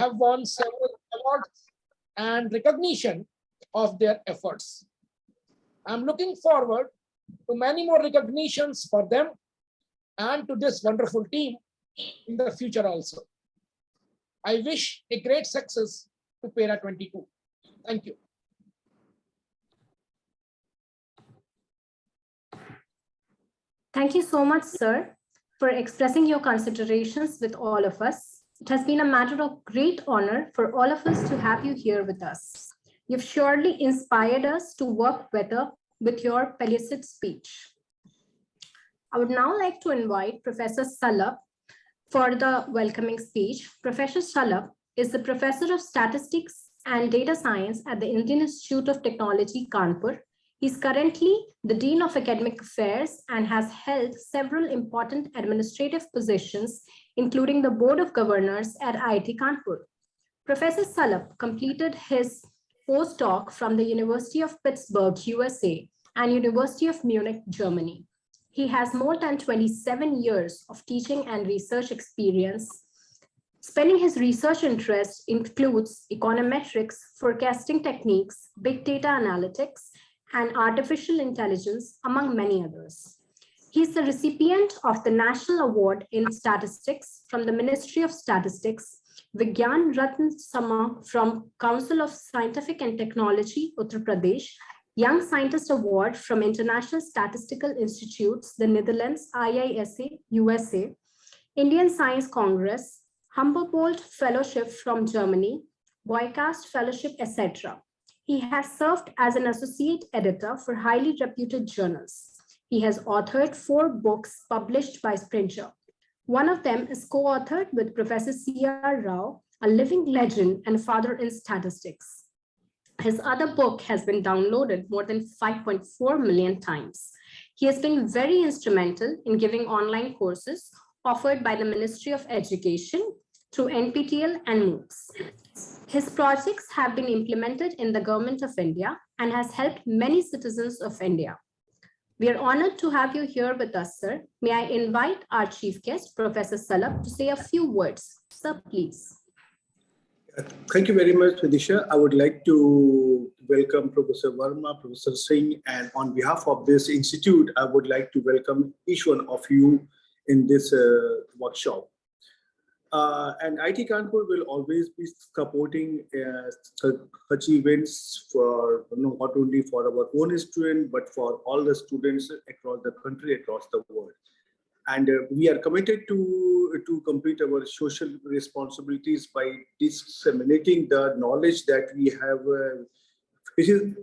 have won several awards and recognition of their efforts. I'm looking forward to many more recognitions for them and to this wonderful team in the future also. I wish a great success to Para 22. Thank you. Thank you so much, sir, for expressing your considerations with all of us. It has been a matter of great honor for all of us to have you here with us. You've surely inspired us to work better with your pellucid speech. I would now like to invite Professor Shalabh for the welcoming speech. Professor Shalabh is the Professor of Statistics and Data Science at the Indian Institute of Technology, Kanpur. He's currently the Dean of Academic Affairs and has held several important administrative positions, including the Board of Governors at IIT Kanpur. Professor Shalabh completed his postdoc from the University of Pittsburgh, USA, and University of Munich, Germany. He has more than 27 years of teaching and research experience. Spending his research interest includes econometrics, forecasting techniques, big data analytics, and artificial intelligence, among many others. He is the recipient of the National Award in Statistics from the Ministry of Statistics, Vigyan Ratna Sama from Council of Scientific and Technology, Uttar Pradesh, Young Scientist Award from International Statistical Institutes, the Netherlands, IISA, USA, Indian Science Congress, Humboldt Fellowship from Germany, Boycast Fellowship, etc. He has served as an associate editor for highly reputed journals. He has authored 4 books published by Springer. One of them is co-authored with Professor C.R. Rao, a living legend and father in statistics. His other book has been downloaded more than 5.4 million times. He has been very instrumental in giving online courses offered by the Ministry of Education through NPTEL and MOOCs. His projects have been implemented in the Government of India and has helped many citizens of India. We are honored to have you here with us, sir. May I invite our chief guest, Professor Shalabh, to say a few words. Sir, please. Thank you very much, Vidisha. I would like to welcome Professor Verma, Professor Singh, and on behalf of this institute, I would like to welcome each one of you in this workshop. And IIT Kanpur will always be supporting such events for not only for our own students, but for all the students across the country, across the world. And we are committed to complete our social responsibilities by disseminating the knowledge that we have, which is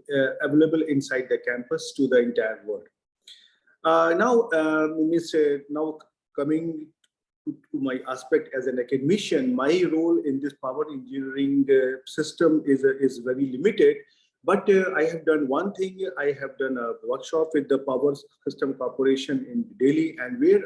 available inside the campus to the entire world. Now coming to my aspect as an academician, my role in this power engineering system is very limited. But I have done one thing. I have done a workshop with the Power System Corporation in Delhi, and where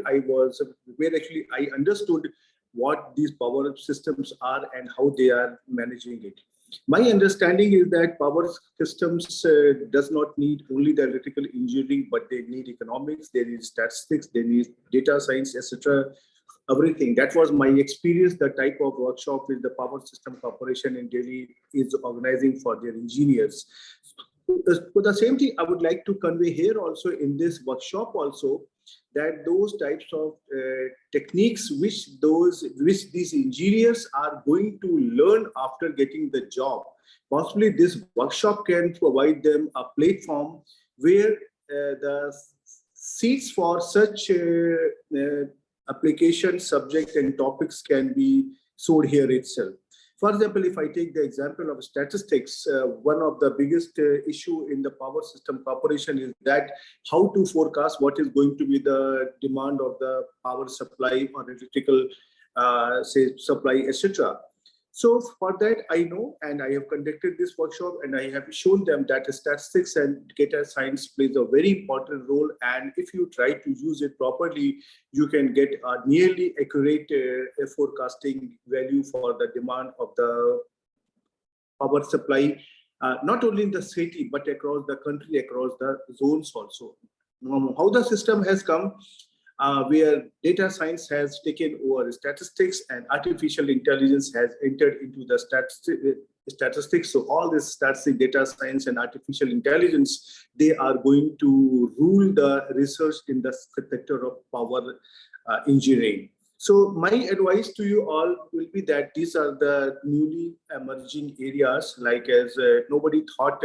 actually I understood what these power systems are and how they are managing it. My understanding is that power systems does not need only the electrical engineering, but they need economics, they need statistics, they need data science, etc. Everything. That was my experience, the type of workshop with the Power System Corporation in Delhi is organizing for their engineers. So the same thing I would like to convey here also in this workshop also, that those types of techniques which these engineers are going to learn after getting the job. Possibly this workshop can provide them a platform where the seats for such application, subject and topics can be stored here itself. For example, if I take the example of statistics, one of the biggest issue in the Power System Corporation is that how to forecast what is going to be the demand of the power supply or electrical supply, etc. So for that, I know, and I have conducted this workshop, and I have shown them that statistics and data science plays a very important role. And if you try to use it properly, you can get a nearly accurate forecasting value for the demand of the power supply, not only in the city, but across the country, across the zones also. How the system has come, where data science has taken over statistics and artificial intelligence has entered into the statistics. So all this statistics, data science and artificial intelligence, they are going to rule the research in the sector of power engineering. So my advice to you all will be that these are the newly emerging areas, like as nobody thought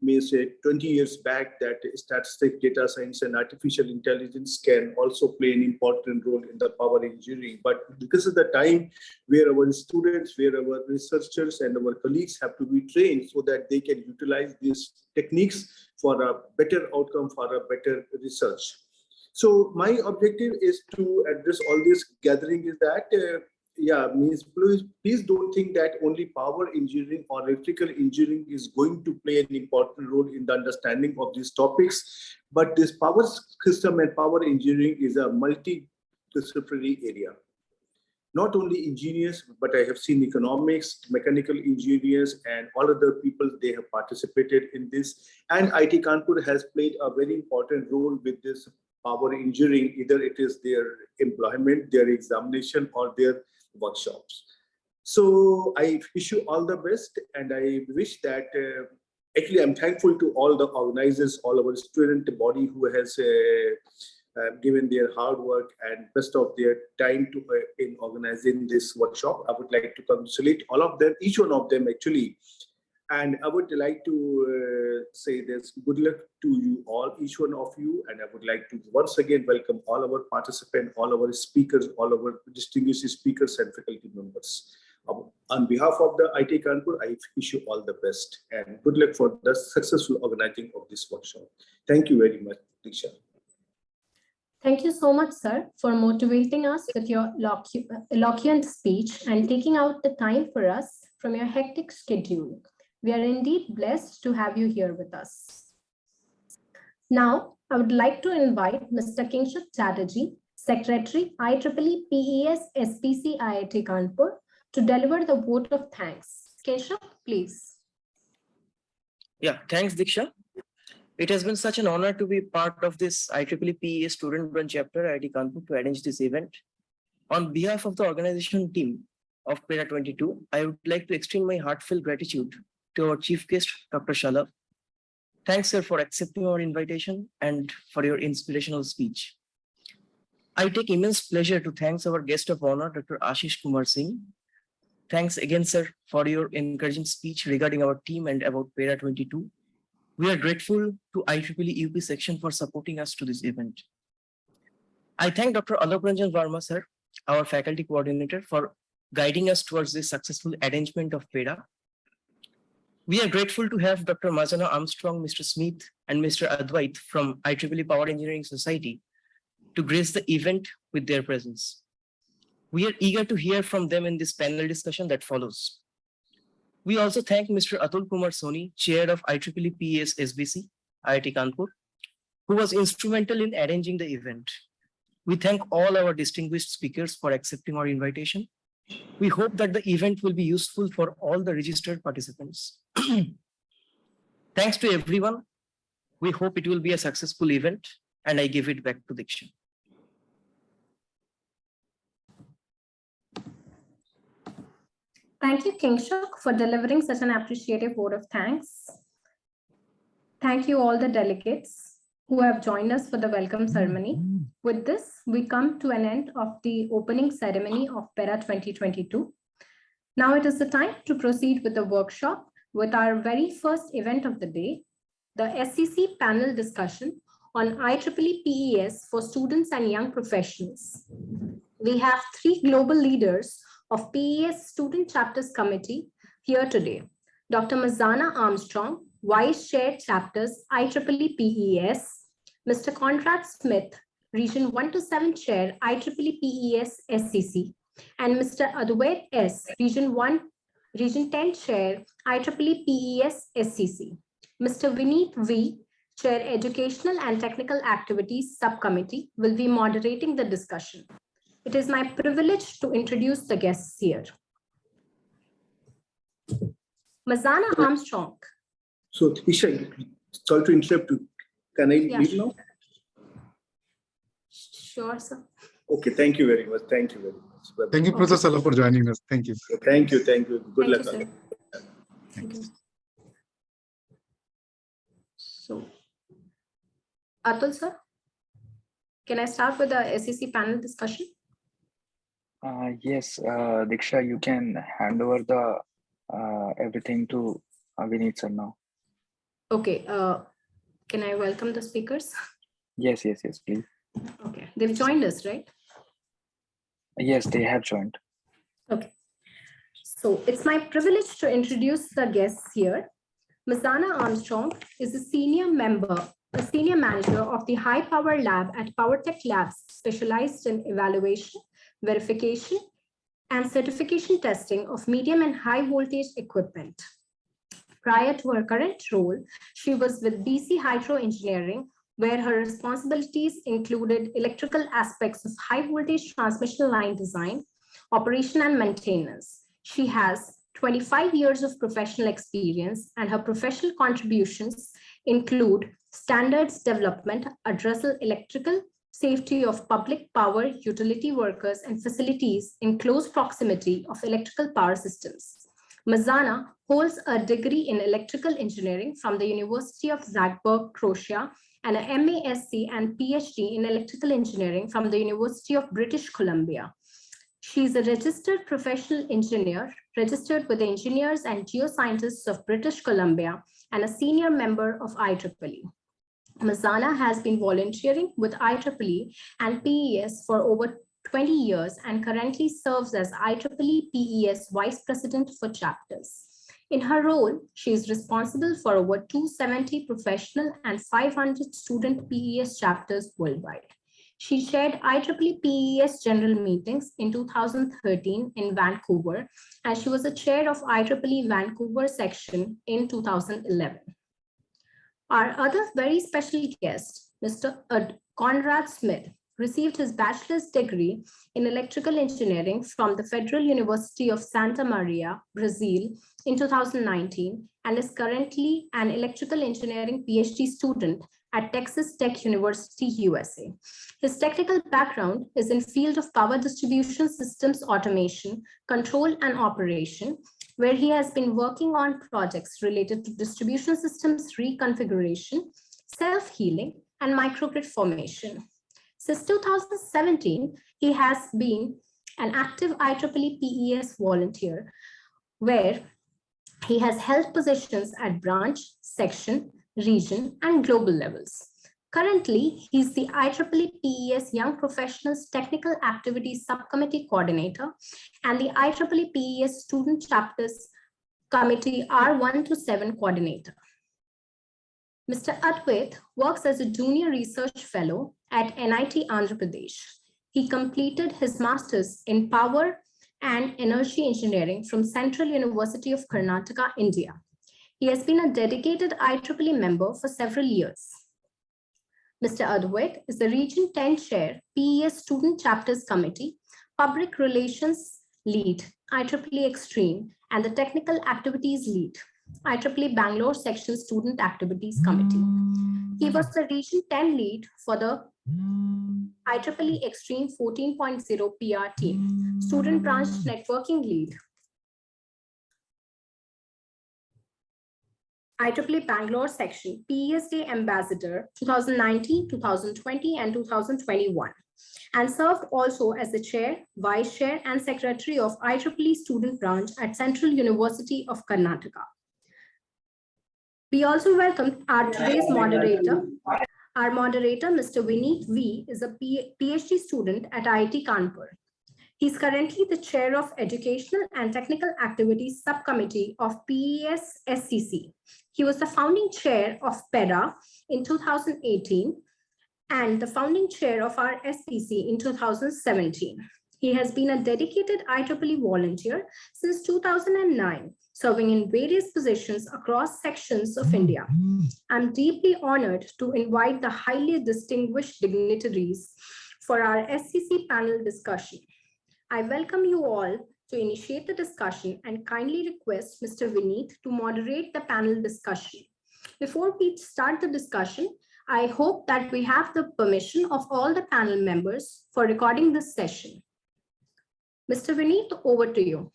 means 20 years back that statistics, data science and artificial intelligence can also play an important role in the power engineering. But because of the time where our students, where our researchers and our colleagues have to be trained so that they can utilize these techniques for a better outcome, for a better research. So my objective is to address all this gathering is that, please don't think that only power engineering or electrical engineering is going to play an important role in the understanding of these topics. But this power system and power engineering is a multidisciplinary area. Not only engineers, but I have seen economics, mechanical engineers, and all other people, they have participated in this. And IIT Kanpur has played a very important role with this power engineering, either it is their employment, their examination, or their workshops. So I wish you all the best, and I wish that actually I'm thankful to all the organizers, all our student body who has given their hard work and best of their time to in organizing this workshop. I would like to congratulate all of them, each one of them actually. And I would like to say this, good luck to you all, each one of you. And I would like to once again welcome all our participants, all our speakers, all our distinguished speakers and faculty members. On behalf of the IIT Kanpur, I wish you all the best and good luck for the successful organizing of this workshop. Thank you very much, Diksha. Thank you so much, sir, for motivating us with your eloquent speech and taking out the time for us from your hectic schedule. We are indeed blessed to have you here with us. Now, I would like to invite Mr. Kingshuk Chatterjee, Secretary, IEEE PES SPC IIT Kanpur, to deliver the vote of thanks. Kingshuk, please. Yeah, thanks, Diksha. It has been such an honor to be part of this IEEE PES student branch chapter IIT Kanpur to arrange this event. On behalf of the organization team of PERA 22, I would like to extend my heartfelt gratitude to our chief guest, Dr. Shalabh. Thanks, sir, for accepting our invitation and for your inspirational speech. I take immense pleasure to thank our guest of honor, Dr. Asheesh Kumar Singh. Thanks again, sir, for your encouraging speech regarding our team and about PERA 22. We are grateful to IEEE UP section for supporting us to this event. I thank Dr. Alok Ranjan Verma, sir, our faculty coordinator, for guiding us towards this successful arrangement of PERA. We are grateful to have Dr. Mazana Armstrong, Mr. Smith, and Mr. Advait from IEEE Power Engineering Society to grace the event with their presence. We are eager to hear from them in this panel discussion that follows. We also thank Mr. Atul Kumar Soni, Chair of IEEE PES SBC, IIT Kanpur, who was instrumental in arranging the event. We thank all our distinguished speakers for accepting our invitation. We hope that the event will be useful for all the registered participants. Thanks to everyone. We hope it will be a successful event, and I give it back to Diksha. Thank you, Kingshuk, for delivering such an appreciative vote of thanks. Thank you all the delegates who have joined us for the welcome ceremony. With this, we come to an end of the opening ceremony of PERA 2022. Now it is the time to proceed with the workshop with our very first event of the day, the SCC panel discussion on IEEE PES for students and young professionals. We have three global leaders of PES Student Chapters Committee here today. Dr. Mazana Armstrong, Vice Chair Chapters IEEE PES, Mr. Conrad Smith, Region 1 to 7 Chair IEEE PES SCC, and Mr. Advait S, Region 10 Chair IEEE PES SCC. Mr. Vineet V, Chair Educational and Technical Activities Subcommittee, will be moderating the discussion. It is my privilege to introduce the guests here. Mazana Armstrong. So, Isha, sorry to interrupt you. Can I leave now? Sure, sir. Okay, thank you very much. Thank you very much. Bye-bye. Thank you, Professor Shalabh, for joining us. Thank you. Thank you. Thank you. Good Thank luck. you, sir. Thank you. So, Atul, sir, can I start with the SEC panel discussion? Yes, Diksha, you can hand over the everything to Vineet sir now. Okay. Can I welcome the speakers? Yes, please. Okay. They've joined us, right? Yes, they have joined. Okay. So it's my privilege to introduce the guests here. Ms. Anna Armstrong is a senior manager of the High Power Lab at PowerTech Labs, specialized in evaluation, verification, and certification testing of medium and high voltage equipment. Prior to her current role, she was with BC Hydro Engineering, where her responsibilities included electrical aspects of high voltage transmission line design, operation, and maintenance. She has 25 years of professional experience, and her professional contributions include standards development, addressing electrical safety of public power utility workers and facilities in close proximity of electrical power systems. Ms. Anna holds a degree in electrical engineering from the University of Zagreb, Croatia, and a MASc and PhD in electrical engineering from the University of British Columbia. She is a registered professional engineer, registered with the Engineers and Geoscientists of British Columbia, and a senior member of IEEE. Ms. Anna has been volunteering with IEEE and PES for over 20 years and currently serves as IEEE PES Vice President for chapters. In her role, she is responsible for over 270 professional and 500 student PES chapters worldwide. She chaired IEEE PES general meetings in 2013 in Vancouver, and she was a chair of IEEE Vancouver section in 2011. Our other very special guest, Mr. Conrad Smith, received his bachelor's degree in electrical engineering from the Federal University of Santa Maria, Brazil in 2019, and is currently an electrical engineering PhD student at Texas Tech University, USA. His technical background is in field of power distribution systems automation, control and operation, where he has been working on projects related to distribution systems reconfiguration, self-healing, and microgrid formation. Since 2017, he has been an active IEEE PES volunteer, where he has held positions at branch, section, region, and global levels. Currently, he's the IEEE PES Young Professionals Technical Activities Subcommittee Coordinator and the IEEE PES Student Chapters Committee R1 to 7 Coordinator. Mr. Advait works as a Junior Research Fellow at NIT Andhra Pradesh. He completed his master's in Power and Energy Engineering from Central University of Karnataka, India. He has been a dedicated IEEE member for several years. Mr. Advait is the Region 10 Chair, PES Student Chapters Committee, Public Relations Lead, IEEE Extreme, and the Technical Activities Lead, IEEE Bangalore Section Student Activities Committee. He was the Region 10 lead for the IEEE Extreme 14.0 PR team, Student Branch Networking Lead, IEEE Bangalore Section PES Day Ambassador 2019, 2020, and 2021, and served also as the Chair, Vice Chair, and Secretary of IEEE Student Branch at Central University of Karnataka. We also welcome our today's moderator. Our moderator, Mr. Vineet V, is a PhD student at IIT Kanpur. He's currently the Chair of Educational and Technical Activities Subcommittee of PES SCC. He was the founding chair of PEDA in 2018 and the founding chair of our SPC in 2017. He has been a dedicated IEEE volunteer since 2009, serving in various positions across sections of India. I'm deeply honored to invite the highly distinguished dignitaries for our SCC panel discussion. I welcome you all to initiate the discussion and kindly request Mr. Vineet to moderate the panel discussion. Before we start the discussion, I hope that we have the permission of all the panel members for recording this session. Mr. Vineet, over to you.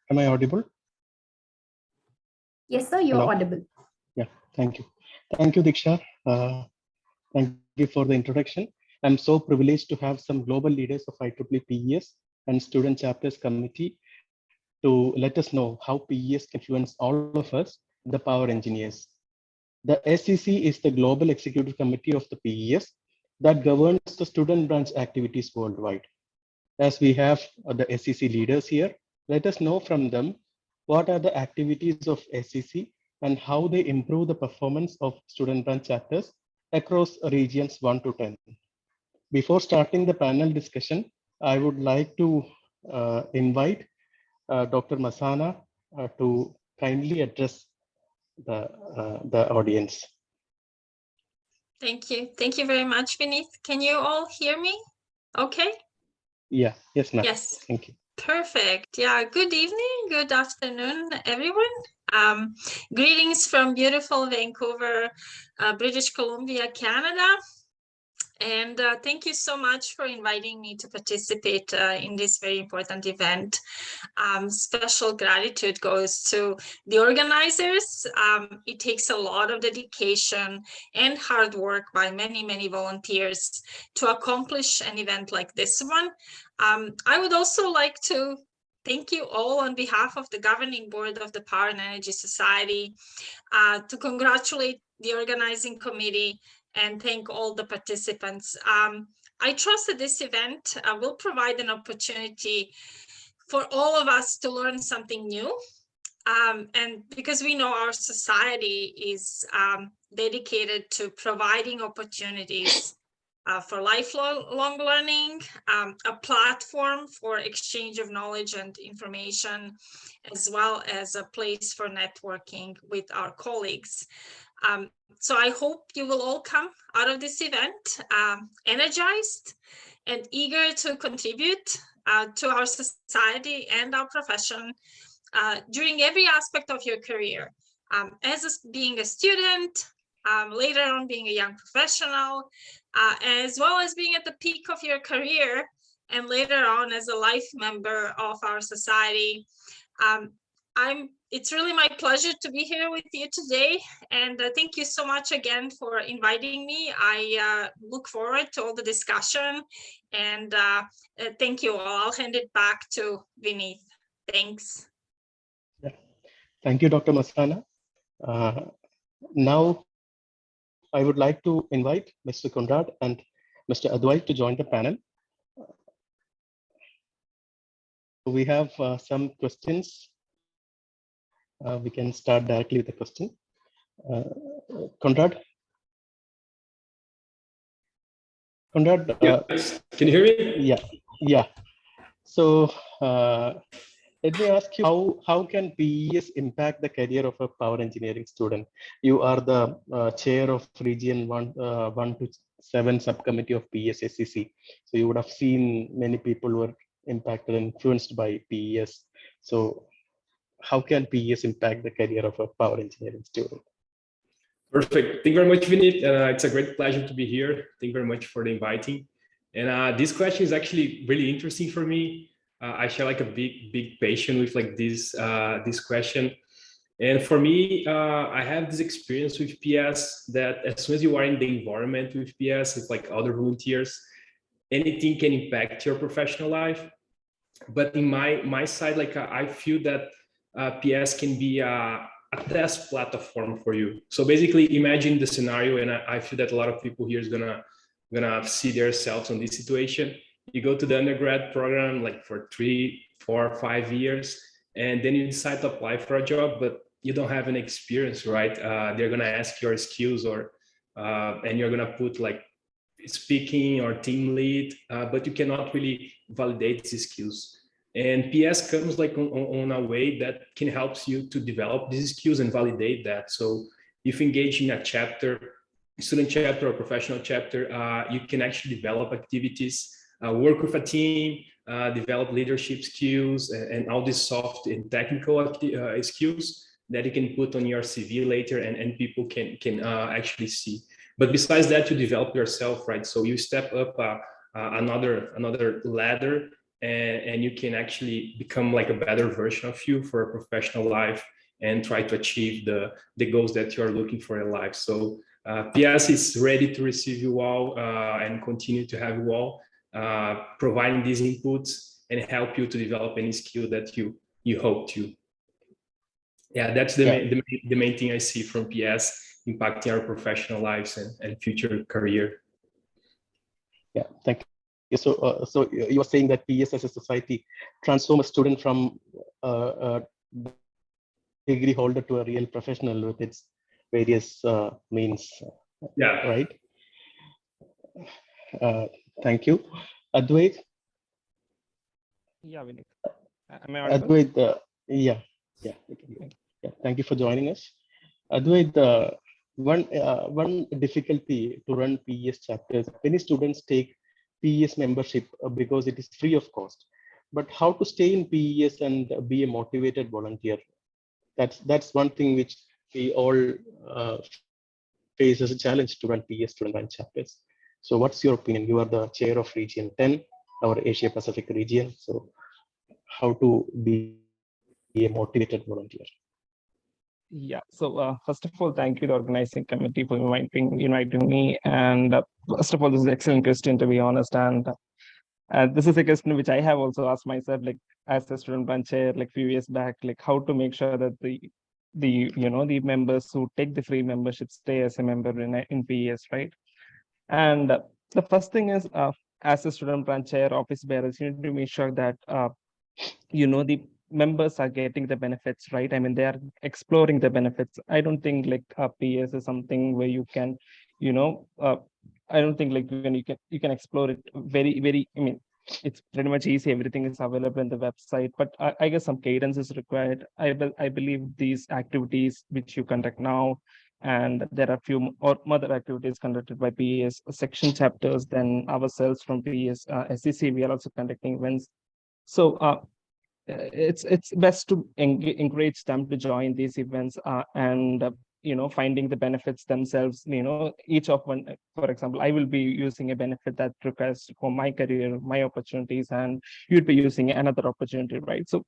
Am I audible? Yes, sir, you're Hello? audible. Yeah, thank you. Thank you, Diksha. Thank you for the introduction. I'm so privileged to have some global leaders of IEEE PES and student chapters committee to let us know how PES can influence all of us, the power engineers. The SEC is the global executive committee of the PES that governs the student branch activities worldwide. As we have the SEC leaders here, let us know from them what are the activities of SEC and how they improve the performance of student branch chapters across regions 1 to 10. Before starting the panel discussion, I would like to invite Dr. Masana to kindly address the audience. Thank you. Thank you very much, Vineet. Can you all hear me? Okay. Yeah, yes, ma'am. Yes. Thank you. Perfect. Yeah. Good evening. Good afternoon, everyone. Greetings from beautiful Vancouver, British Columbia, Canada. And thank you so much for inviting me to participate in this very important event. Special gratitude goes to the organizers. It takes a lot of dedication and hard work by many, many volunteers to accomplish an event like this one. I would also like to thank you all on behalf of the governing board of the Power and Energy Society, to congratulate the organizing committee and thank all the participants. I trust that this event will provide an opportunity for all of us to learn something new. And because we know our society is dedicated to providing opportunities for lifelong learning, a platform for exchange of knowledge and information, as well as a place for networking with our colleagues. So I hope you will all come out of this event energized and eager to contribute to our society and our profession during every aspect of your career. Being a student, later on being a young professional, as well as being at the peak of your career, and later on as a life member of our society. It's really my pleasure to be here with you today, and thank you so much again for inviting me. I look forward to all the discussion, and thank you all. I'll hand it back to Vineet. Thanks. Yeah. Thank you, Dr. Masana. Now, I would like to invite Mr. Conrad and Mr. Advait to join the panel. We have some questions. We can start directly with the question. Conrad? Conrad? Can you hear me? Yeah. So let me ask you, how can PES impact the career of a power engineering student? You are the chair of Region 1 to 7 subcommittee of PES SEC. So you would have seen many people were impacted and influenced by PES. So how can PES impact the career of a power engineering student? Perfect. Thank you very much, Vineet. It's a great pleasure to be here. Thank you very much for the inviting. And this question is actually really interesting for me. I share like a big passion with like this question. And for me, I have this experience with PS that as soon as you are in the environment with PS, it's like other volunteers, anything can impact your professional life. But in my side, like I feel that PS can be a test platform for you. So basically imagine the scenario, and I feel that a lot of people here is gonna see themselves on this situation. You go to the undergrad program like for 3, 4, 5 years, and then you decide to apply for a job, but you don't have any experience, right? They're gonna ask your skills, or and you're gonna put like speaking or team lead, but you cannot really validate these skills. And PS comes like on a way that can help you to develop these skills and validate that. So if you engage in a chapter student chapter or professional chapter, you can actually develop activities, work with a team, develop leadership skills, and all these soft and technical skills that you can put on your CV later, and people can actually see. But besides that, you develop yourself, right? So you step up another ladder, and you can actually become like a better version of you for a professional life and try to achieve the goals that you are looking for in life. So PS is ready to receive you all and continue to have you all, providing these inputs and help you to develop any skill that you hope to. Yeah, that's the main thing I see from PS impacting our professional lives and future career. Yeah, thank you. So you are saying that PS as a society transform a student from a degree holder to a real professional with its various means. Yeah. Right. Thank you. Advait. Yeah, Vinit. Am I audible? Advait, yeah. Thank you for joining us. Advait, one difficulty to run PES chapters, many students take PES membership because it is free of cost. But how to stay in PES and be a motivated volunteer? That's one thing which we all face as a challenge to run PES student run chapters. So what's your opinion? You are the chair of Region 10, our Asia Pacific region. So how to be a motivated volunteer? Yeah, so first of all, thank you to the organizing committee for inviting me. And first of all, this is an excellent question, to be honest. And this is a question which I have also asked myself, like as a student branch chair, like few years back, like how to make sure that the members who take the free membership stay as a member in PES, right? And the first thing is, as a student branch chair, office bearers, you need to make sure that the members are getting the benefits, right? I mean, they are exploring the benefits. I don't think like PS is something where you can, I don't think like when you can explore it very. I mean, it's pretty much easy. Everything is available in the website, but I guess some cadence is required. I believe these activities which you conduct now, and there are few or other activities conducted by PES section chapters. Then ourselves from PES SEC, we are also conducting events. So it's best to encourage them to join these events and finding the benefits themselves. Each of one, for example, I will be using a benefit that requires for my career, my opportunities, and you'd be using another opportunity, right? So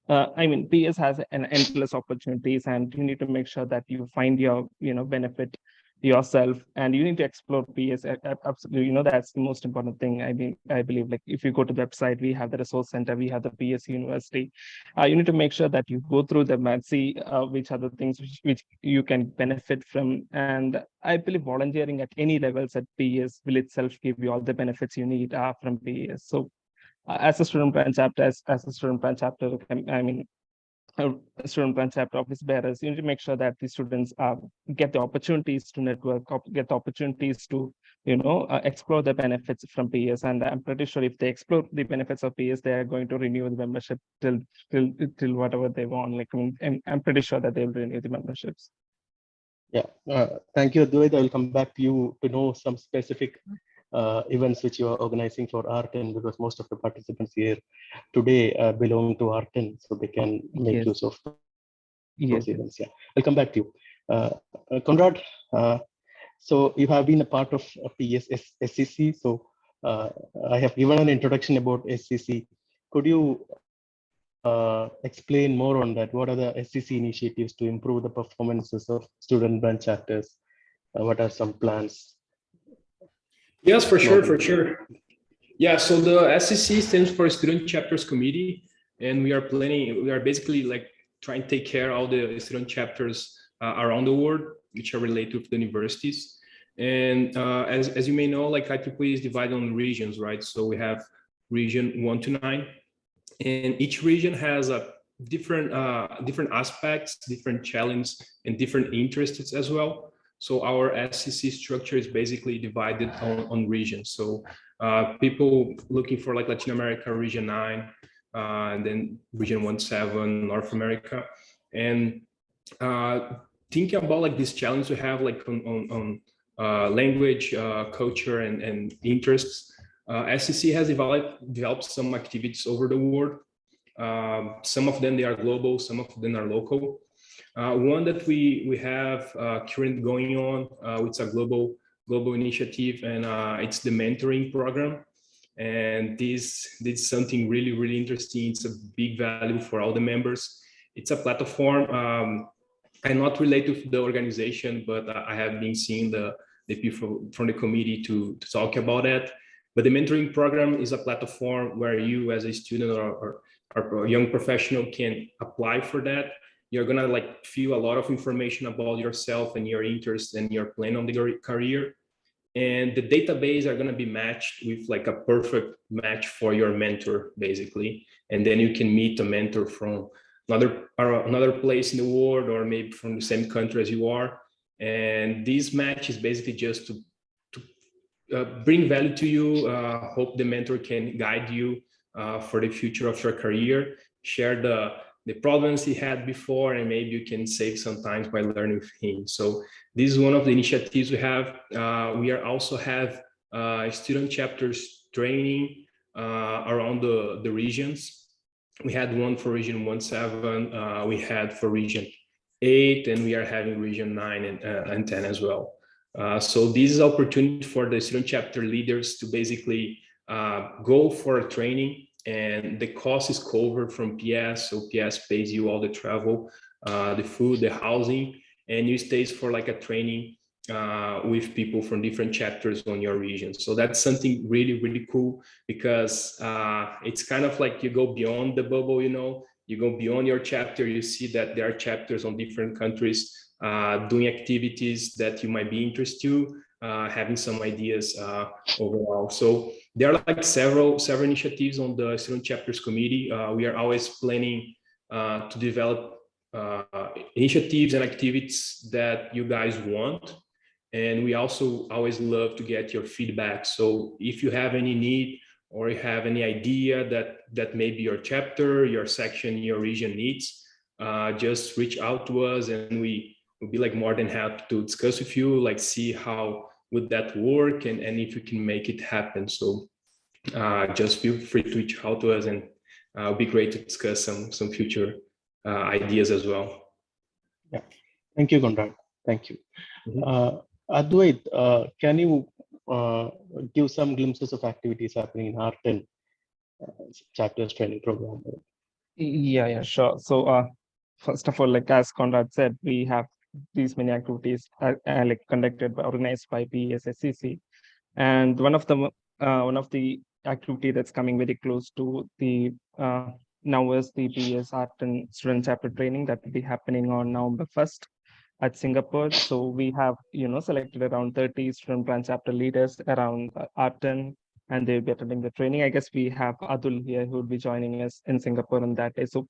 I mean, PS has an endless opportunities, and you need to make sure that you find your benefit yourself, and you need to explore PS. Absolutely, that's the most important thing. I mean, I believe, like if you go to the website, we have the resource center, we have the PS University. You need to make sure that you go through them and see which are the things which you can benefit from. And I believe volunteering at any levels at PS will itself give you all the benefits you need from PS. So as a student branch chapter, as a student branch chapter, I mean, student branch chapter office bearers, you need to make sure that the students get the opportunities to network, get the opportunities to, explore the benefits from PS. And I'm pretty sure if they explore the benefits of PS, they are going to renew the membership till whatever they want. Like, I'm pretty sure that they will renew the memberships. Yeah, thank you, Advait. I will come back to you to know some specific events which you are organizing for R10, because most of the participants here today belong to R10, so they can make use of those events. Yeah, I'll come back to you. Conrad, so you have been a part of PS SEC. So I have given an introduction about SEC. Could you explain more on that? What are the SEC initiatives to improve the performances of student branch chapters? What are some plans? Yes, for sure. Yeah, so the SEC stands for Student Chapters Committee, and we are basically like trying to take care of all the student chapters around the world, which are related to the universities. And as you may know, like IEEE is divided on regions, right? So we have region 1 to 9, and each region has a different aspects, different challenges, and different interests as well. So our SEC structure is basically divided on regions. So people looking for like Latin America, region 9, and then region 17, North America. And thinking about like this challenge we have like on language, culture, and interests. SCC has developed some activities over the world. Some of them, they are global, some of them are local. One that we have current going on, it's a global initiative, and it's the mentoring program. And this is something really interesting. It's a big value for all the members. It's a platform. I'm not related to the organization, but I have been seeing the people from the committee to talk about that. But the mentoring program is a platform where you, as a student or a young professional, can apply for that. You're gonna like feel a lot of information about yourself and your interests and your plan on the career. And the database are gonna be matched with like a perfect match for your mentor, basically. And then you can meet a mentor from another place in the world, or maybe from the same country as you are. And this match is basically just to bring value to you. Hope the mentor can guide you for the future of your career, share the problems he had before, and maybe you can save some time by learning with him. So this is one of the initiatives we have. We are also have student chapters training around the regions. We had one for region 17, we had for region 8, and we are having region 9 and 10 as well. So this is opportunity for the student chapter leaders to basically go for a training, and the cost is covered from PS. So PS pays you all the travel, the food, the housing, and you stays for like a training with people from different chapters on your region. So that's something really cool, because it's kind of like you go beyond the bubble, you go beyond your chapter, you see that there are chapters on different countries doing activities that you might be interested to, having some ideas overall. So there are like several initiatives on the student chapters committee. We are always planning to develop initiatives and activities that you guys want. And we also always love to get your feedback. So if you have any need, or you have any idea that maybe your chapter, your section, your region needs, just reach out to us, and we will be like more than happy to discuss with you, like see how would that work, and if you can make it happen. So just feel free to reach out to us, and it'll be great to discuss some future ideas as well. Yeah, thank you, Conrad. Thank you. Advait, can you give some glimpses of activities happening in Art and chapters training program? Yeah, sure. So first of all, like as Conrad said, we have these many activities like conducted organized by PES-SCC, and one of the activity that's coming very close to the now is the PES Art and Student Chapter training that will be happening on November 1st at Singapore. So we have selected around 30 student branch chapter leaders around Arten, and they'll be attending the training. I guess we have Adul here who will be joining us in Singapore on that day. So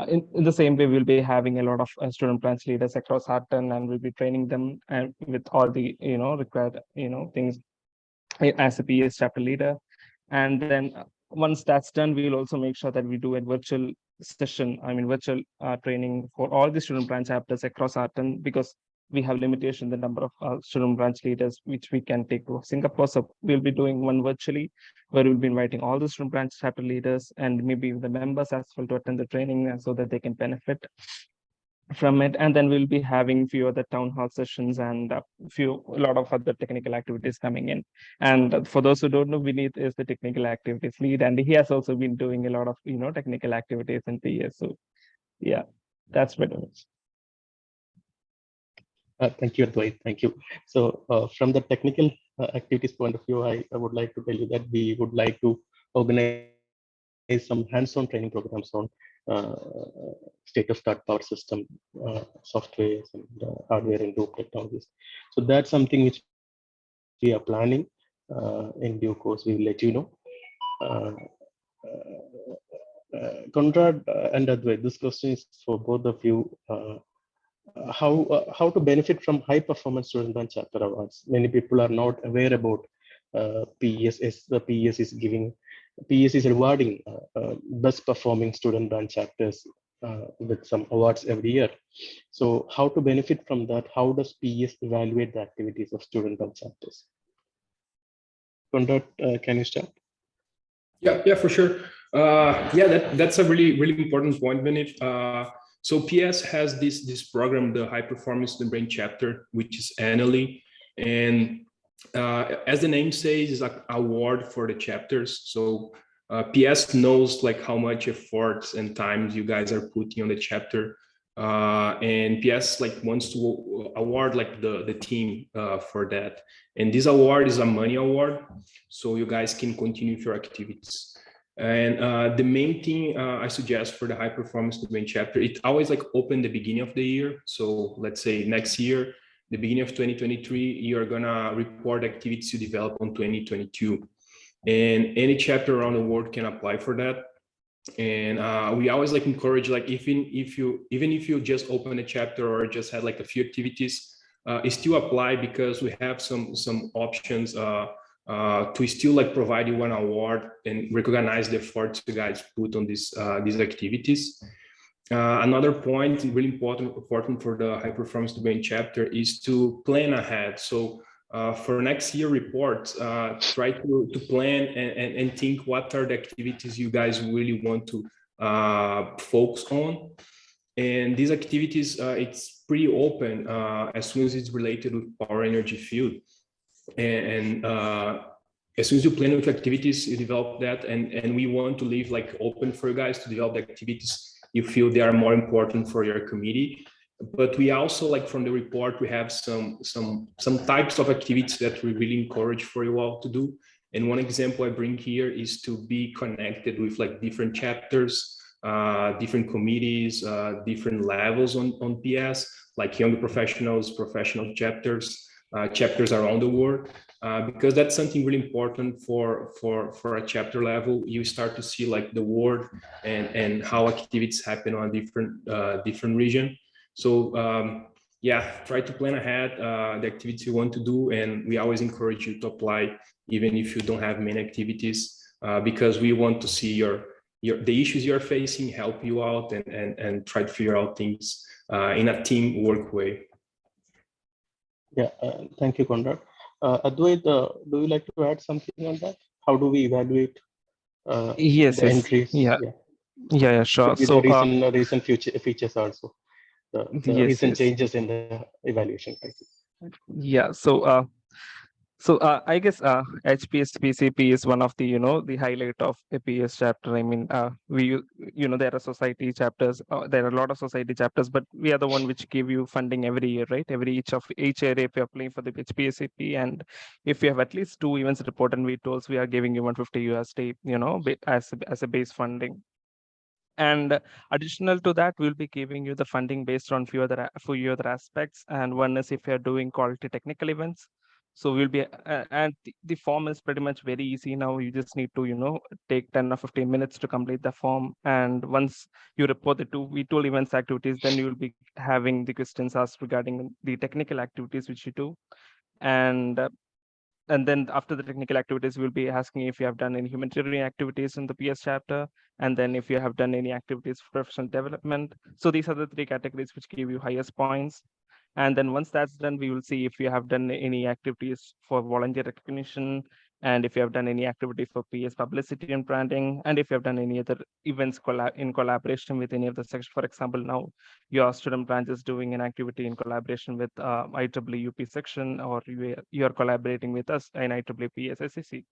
in the same way, we'll be having a lot of student branch leaders across Arten, and we'll be training them and with all the required things as a PS chapter leader. And then once that's done, we will also make sure that we do a virtual session, virtual training for all the student branch chapters across Arten, because we have limitation the number of student branch leaders which we can take to Singapore. So we'll be doing one virtually, where we'll be inviting all the student branch chapter leaders and maybe the members as well to attend the training, so that they can benefit from it. And then we'll be having few other town hall sessions and a lot of other technical activities coming in. And for those who don't know, Vineet is the technical activities lead, and he has also been doing a lot of technical activities in PS. So yeah, that's pretty much. Thank you, Advait. Thank you. So from the technical activities point of view, I would like to tell you that we would like to organize some hands-on training programs on state-of-the-art power system, software, and hardware and loop technologies. So that's something which we are planning. In due course, we will let you know. Conrad and Advait, this question is for both of you. How to benefit from high performance student branch chapter awards? Many people are not aware about PES. The PES is rewarding best performing student branch chapters with some awards every year. So how to benefit from that? How does PES evaluate the activities of student-run chapters? Conrad, can you start? Yeah, for sure. That's a really important point, Vinit. So PS has this program, the High Performance in the Brain chapter, which is annually, and as the name says, is an award for the chapters. So PS knows like how much efforts and times you guys are putting on the chapter, and PS like wants to award like the team for that. And this award is a money award, so you guys can continue with your activities. And the main thing I suggest for the high performance domain chapter, it always like open the beginning of the year. So let's say next year, the beginning of 2023, you're gonna report activities you develop on 2022. And any chapter around the world can apply for that. And we always like encourage, like even if you just open a chapter or just had like a few activities, it still apply, because we have some options to still like provide you one award and recognize the efforts you guys put on these activities. Another point really important for the high performance domain chapter is to plan ahead. So for next year reports, try to plan and think what are the activities you guys really want to focus on. And these activities, it's pretty open as soon as it's related with power energy field. And as soon as you plan with activities, you develop that, and we want to leave like open for you guys to develop the activities you feel they are more important for your committee. But we also, like from the report, we have some types of activities that we really encourage for you all to do. And one example I bring here is to be connected with like different chapters, different committees, different levels on PS, like young professionals, professional chapters, chapters around the world, because that's something really important for a chapter level. You start to see like the world and how activities happen on a different region. So try to plan ahead the activities you want to do, and we always encourage you to apply even if you don't have many activities, because we want to see the issues you're facing, help you out, and try to figure out things in a teamwork way. Yeah, thank you, Conrad. Advait, do you like to add something on that? How do we evaluate Yes. entries? Yeah, sure. So the recent features also, the recent changes in the evaluation criteria. Yeah, so I guess HPS PCP is one of the the highlight of a PS chapter. I mean, there are society chapters. There are a lot of society chapters, but we are the one which give you funding every year, right? Each area, if you're applying for the HPSCP, and if you have at least 2 events report and tools, we are giving you 150 USD, as a base funding. And additional to that, we'll be giving you the funding based on few other aspects. And one is if you're doing quality technical events. So we'll be, and the form is pretty much very easy now. You just need to, take 10 or 15 minutes to complete the form. And once you report the 2 V-tool events activities, then you will be having the questions asked regarding the technical activities which you do. And then after the technical activities, we'll be asking if you have done any humanitarian activities in the PS chapter, and then if you have done any activities for professional development. So these are the 3 categories which give you highest points. And then once that's done, we will see if you have done any activities for volunteer recognition, and if you have done any activity for PS publicity and branding, and if you have done any other events in collaboration with any of the sections. For example, now your student branch is doing an activity in collaboration with IEEE UP section, or you are collaborating with us in IEEE PSSCC.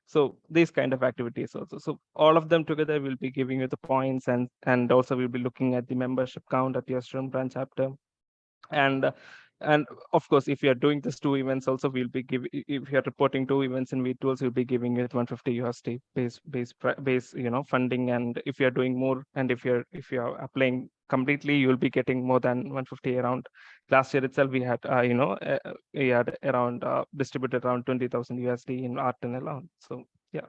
So these kind of activities also. So all of them together will be giving you the points, and also we'll be looking at the membership count at your student branch chapter. And of course, if you're doing these 2 events also, we'll be giving, if you're reporting 2 events in V-tools, we'll be giving you 150 USD base funding. And if you're doing more, and if you're applying completely, you'll be getting more than 150 around. Last year itself, we had we had around distributed around 20,000 USD in art and alone. So yeah.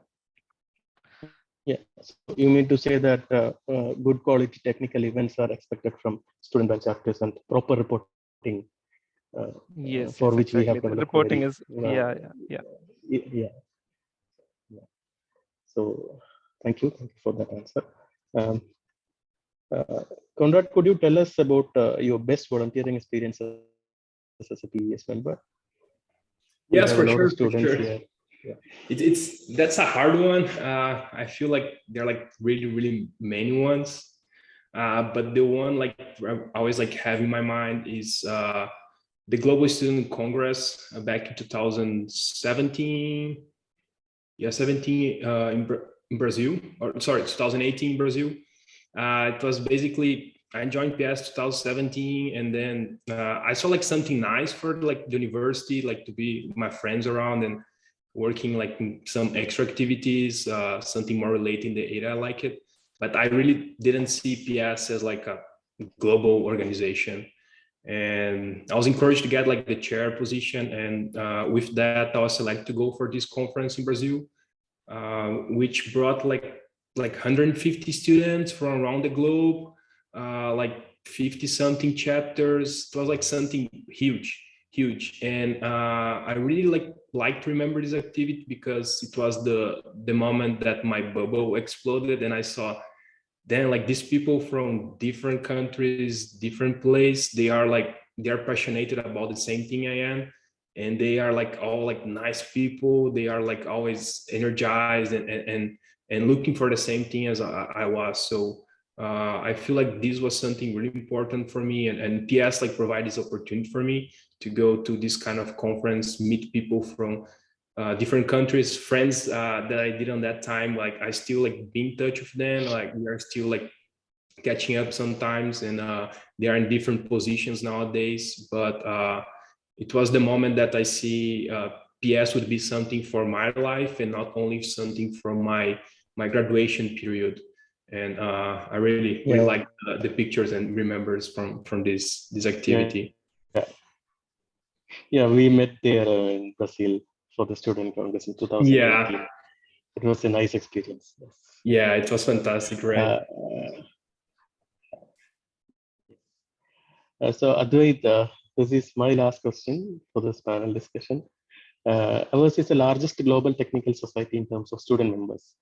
Yeah, so you mean to say that good quality technical events are expected from student branch chapters and proper reporting, Yes, for which exactly. we have developed Reporting is yeah. So thank you for that answer. Conrad, could you tell us about your best volunteering experiences as a PES member? We Yes, have a for lot sure, of for students sure. here. Yeah. That's a hard one. I feel like there are like really many ones. But the one like I always like have in my mind is the Global Student Congress back in 2017. Yeah, 17 in Brazil, or sorry, 2018 in Brazil. It was basically I joined PS 2017, and then I saw like something nice for like the university, like to be my friends around and working like in some extra activities, something more related in the area. I like it, but I really didn't see PS as like a global organization. And I was encouraged to get like the chair position, and with that, I was selected to go for this conference in Brazil, which brought like 150 students from around the globe, like 50 something chapters. It was like something huge, and I really like to remember this activity because it was the moment that my bubble exploded, and I saw then like these people from different countries, different place, they are passionate about the same thing I am, and they are like all like nice people. They are like always energized and looking for the same thing as I was. So I feel like this was something really important for me, and PS like provide this opportunity for me to go to this kind of conference, meet people from different countries, friends that I did on that time. Like I still like be in touch with them. Like we are still like catching up sometimes, and they are in different positions nowadays. But it was the moment that I see PS would be something for my life and not only something from my graduation period. And I really like the pictures and remembers from this activity. Yeah, we met there in Brazil for the student congress in 2018. Yeah. It was a nice experience. Yes. Yeah, it was fantastic, right? So Advait, this is my last question for this panel discussion. Ours is the largest global technical society in terms of student members.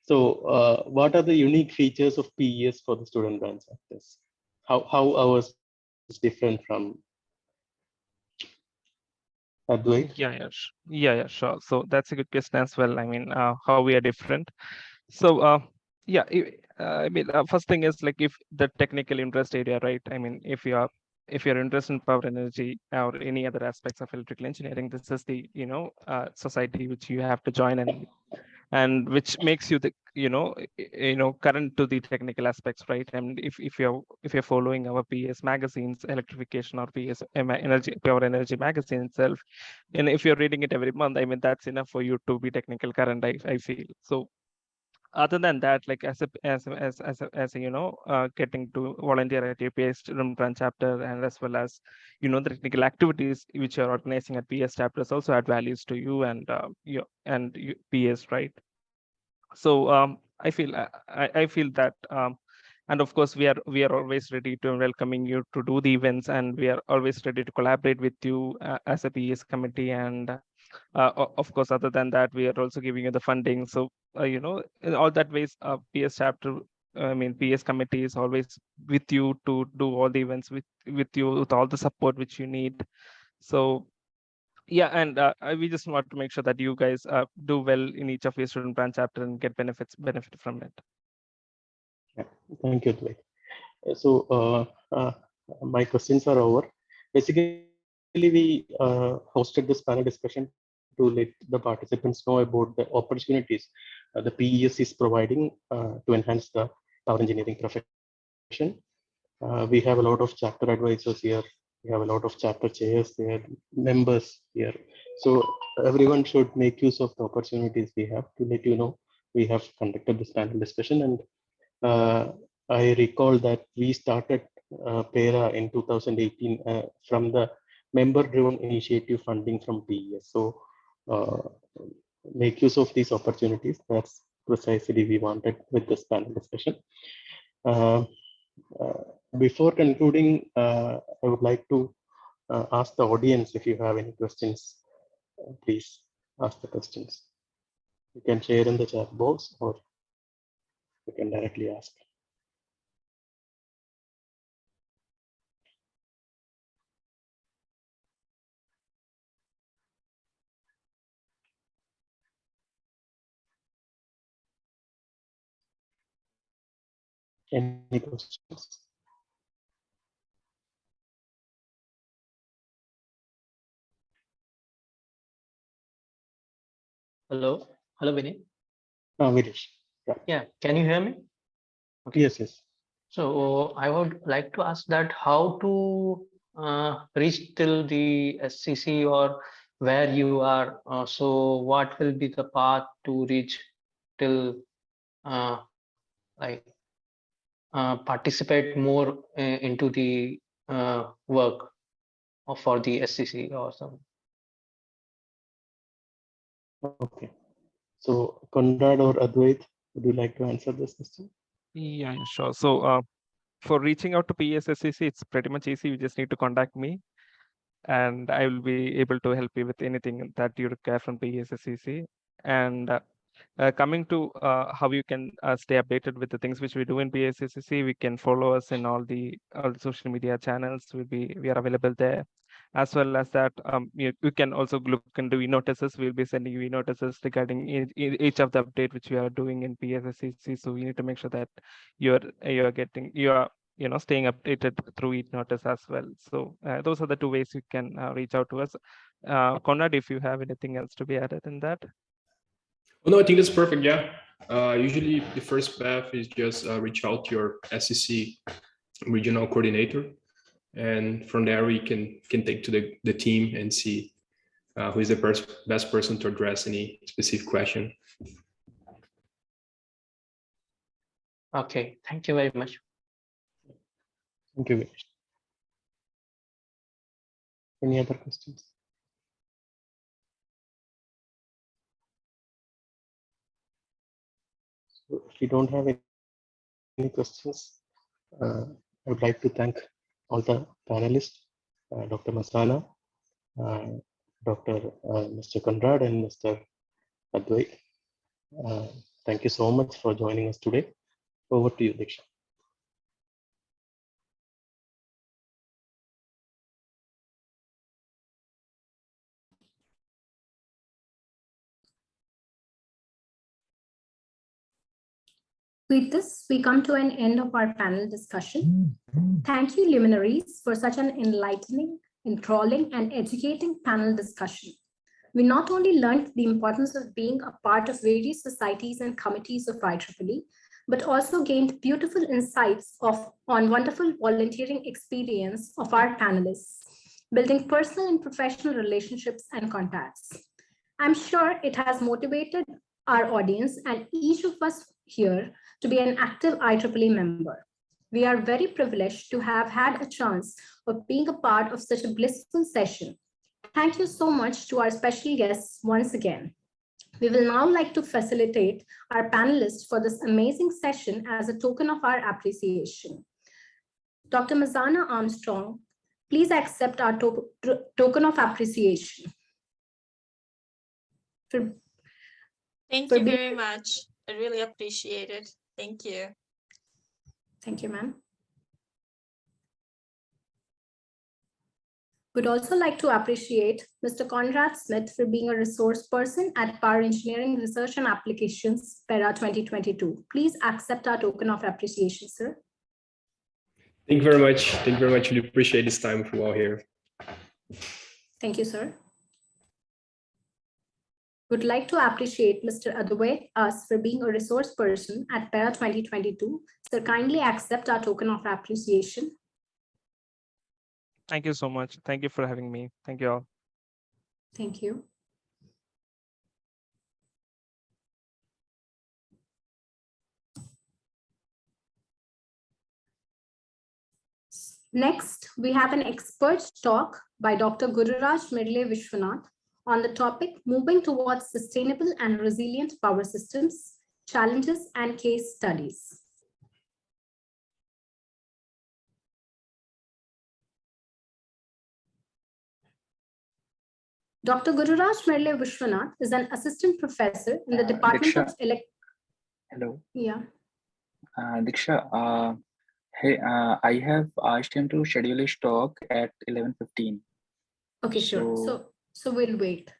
So what are the unique features of PES for the student branch actors? How ours is different from Advait? Yeah, sure. So that's a good question as well. I mean, how we are different. So yeah, I mean, first thing is like if the technical interest area, right? I mean, if you're interested in power energy or any other aspects of electrical engineering, this is the society which you have to join, and which makes you the current to the technical aspects, right? And if you're following our PS magazines, electrification or PS energy power energy magazine itself, and if you're reading it every month, I mean that's enough for you to be technical current. I feel so. Other than that, like as a getting to volunteer at your PS student branch chapter, and as well as the technical activities which you're organizing at PS chapters also add values to you and PS, right? So I feel that and of course we are always ready to welcoming you to do the events, and we are always ready to collaborate with you as a PS committee. And of course, other than that, we are also giving you the funding. So in all that ways, PS chapter, I mean PS committee is always with you to do all the events with you with all the support which you need. So yeah, and we just want to make sure that you guys do well in each of your student branch chapter and get benefit from it. Yeah, thank you, Advait. My questions are over. Basically, we hosted this panel discussion to let the participants know about the opportunities the PES is providing to enhance the power engineering profession. We have a lot of chapter advisors here. We have a lot of chapter chairs there, members here. So everyone should make use of the opportunities we have. To let you know, we have conducted this panel discussion, and I recall that we started PERA in 2018 from the member-driven initiative funding from PES. So make use of these opportunities. That's precisely we wanted with this panel discussion. Before concluding, I would like to ask the audience if you have any questions. Please ask the questions. You can share in the chat box, or you can directly ask. Any questions? Hello, hello, Vinny. Vinesh. Yeah, can you hear me? Okay. Yes, yes. So I would like to ask that how to reach till the SCC or where you are. So what will be the path to reach till uh, like participate more into the work or for the SCC or something? Okay. So Conrad or Advait, would you like to answer this question? Yeah, sure. So for reaching out to PSSCC, it's pretty much easy. You just need to contact me, and I will be able to help you with anything that you require from PSSCC. And coming to how you can stay updated with the things which we do in PSSCC, we can follow us in all the social media channels. We are available there. As well as that, you can also look into e-notices. We'll be sending you e-notices regarding each of the update which we are doing in PSSCC. So we need to make sure that you're staying updated through e-notice as well. So those are the two ways you can reach out to us. Conrad, if you have anything else to be added in that. Oh, no, I think that's perfect. Yeah. Usually the first path is just reach out to your SEC regional coordinator. And from there we can take to the team and see who is the best person to address any specific question. Okay, thank you very much. Thank you, Vinesh. Any other questions? So if you don't have any questions, I would like to thank all the panelists, Dr. Masana, Mr. Conrad, and Mr. Advait. Thank you so much for joining us today. Over to you, Diksha. With this, we come to an end of our panel discussion. Thank you, luminaries, for such an enlightening, enthralling, and educating panel discussion. We not only learned the importance of being a part of various societies and committees of IEEE, but also gained beautiful insights on wonderful volunteering experience of our panelists, building personal and professional relationships and contacts. I'm sure it has motivated our audience and each of us here to be an active IEEE member. We are very privileged to have had a chance of being a part of such a blissful session. Thank you so much to our special guests once again. We will now like to facilitate our panelists for this amazing session as a token of our appreciation. Dr. Mazana Armstrong, please accept our token of appreciation. Thank you very much. I really appreciate it. Thank you. Thank you, ma'am. We'd also like to appreciate Mr. Conrad Smith for being a resource person at Power Engineering Research and Applications, PERA 2022. Please accept our token of appreciation, sir. Thank you very much. Thank you very much. We appreciate this time for all here. Thank you, sir. Would like to appreciate Mr. Advait us for being a resource person at PERA 2022. Sir, kindly accept our token of appreciation. Thank you so much. Thank you for having me. Thank you all. Thank you. Next, we have an expert talk by Dr. Gururaj Mirle Vishwanath on the topic moving towards sustainable and resilient power systems, challenges and case studies. Dr. Gururaj Mirle Vishwanath is an assistant professor in the Department Diksha. of Elect. Hello. Yeah. Diksha, hey, I have asked him to schedule his talk at 11:15. Okay, sure. So we'll wait.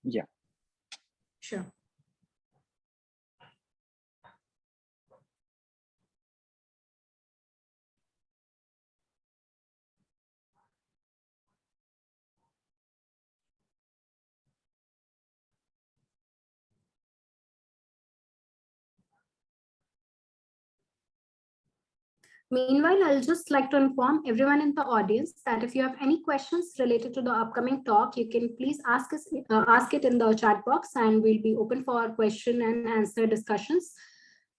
Yeah. Sure. Meanwhile, I'll just like to inform everyone in the audience that if you have any questions related to the upcoming talk, you can please ask it in the chat box, and we'll be open for question and answer discussions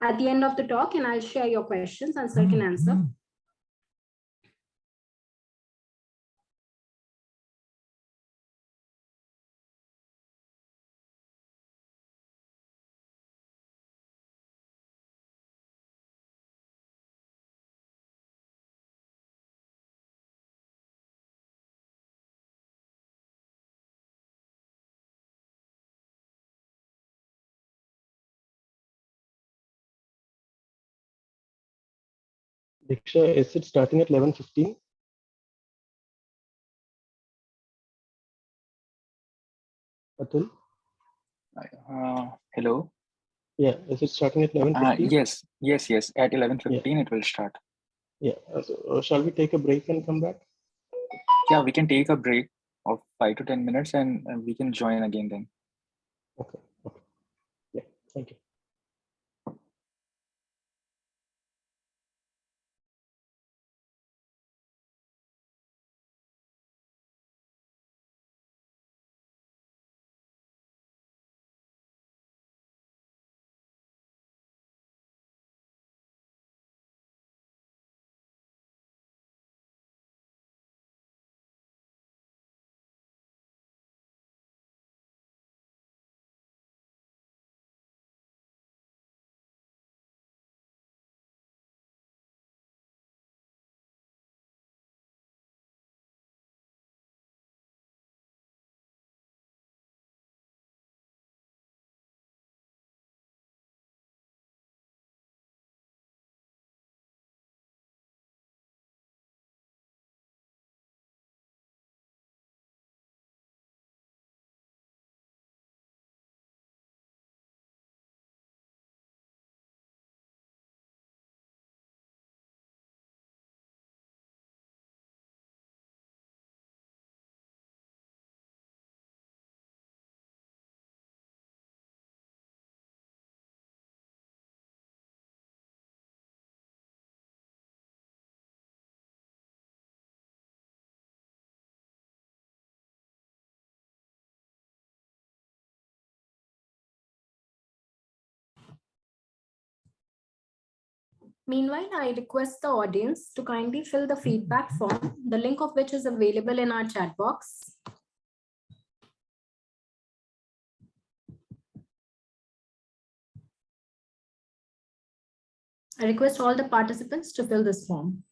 at the end of the talk, and I'll share your questions and sir can answer. Diksha, is it starting at 11:15? Atul? Hello. Yeah, is it starting at 11:15? Yes. At 11:15 it will start. Yeah. So, shall we take a break and come back? Yeah, we can take a break of 5 to 10 minutes and we can join again then. Okay. Yeah, thank you. Meanwhile, I request the audience to kindly fill the feedback form, the link of which is available in our chat box. I request all the participants to fill this form.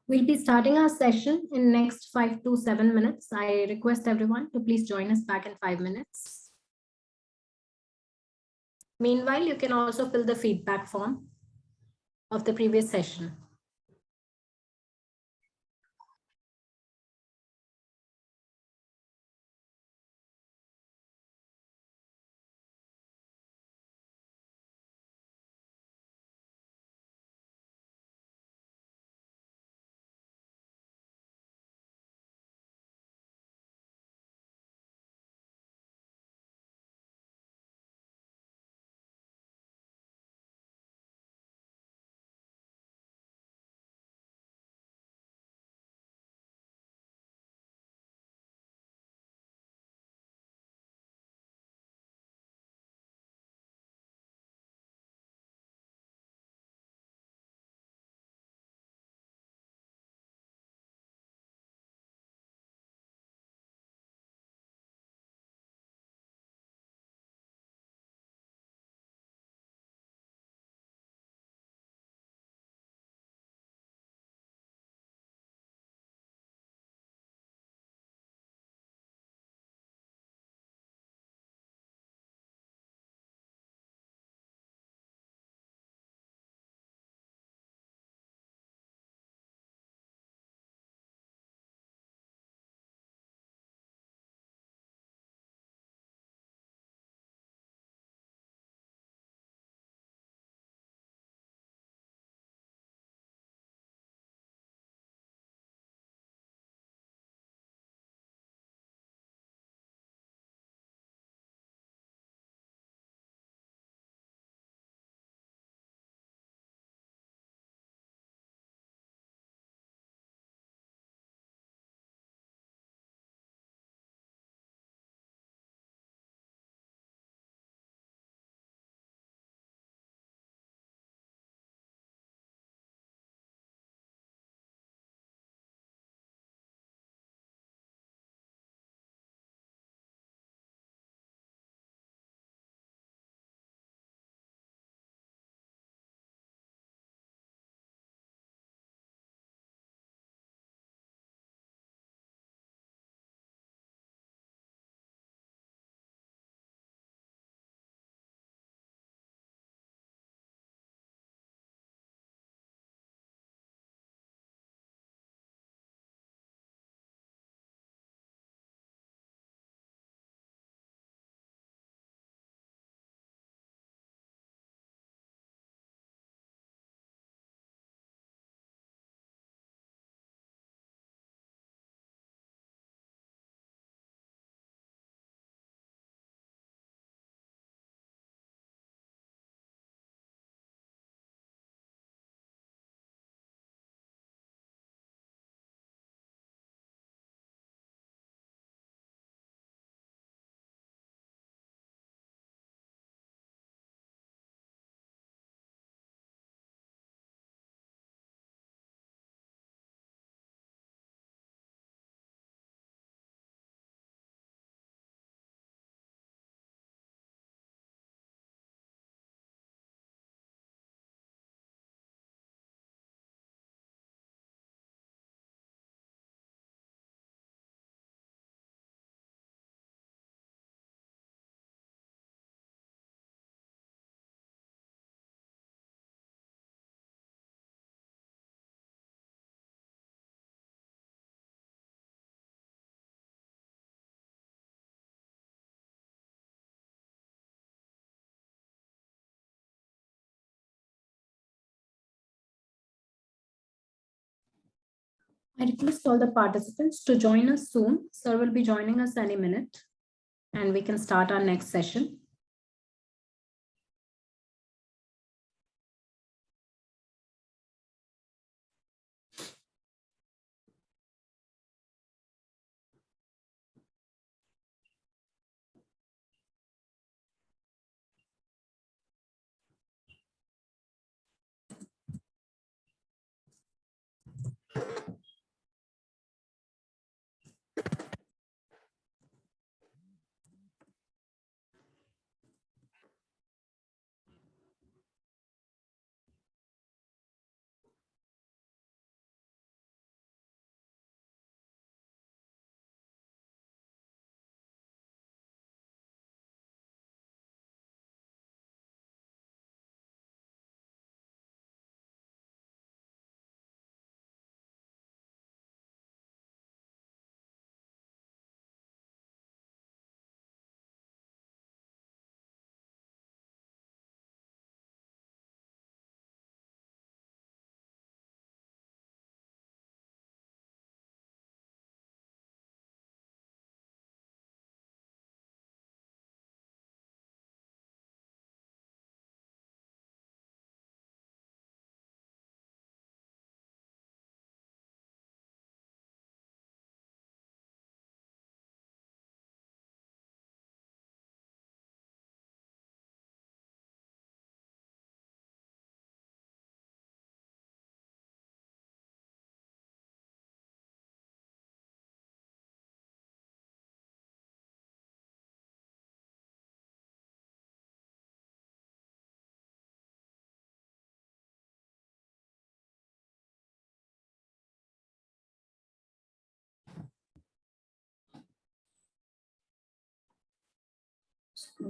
We'll be starting our session in next 5 to 7 minutes. I request everyone to please join us back in 5 minutes. Meanwhile, you can also fill the feedback form of the previous session. I request all the participants to join us soon. Sir will be joining us any minute, and we can start our next session.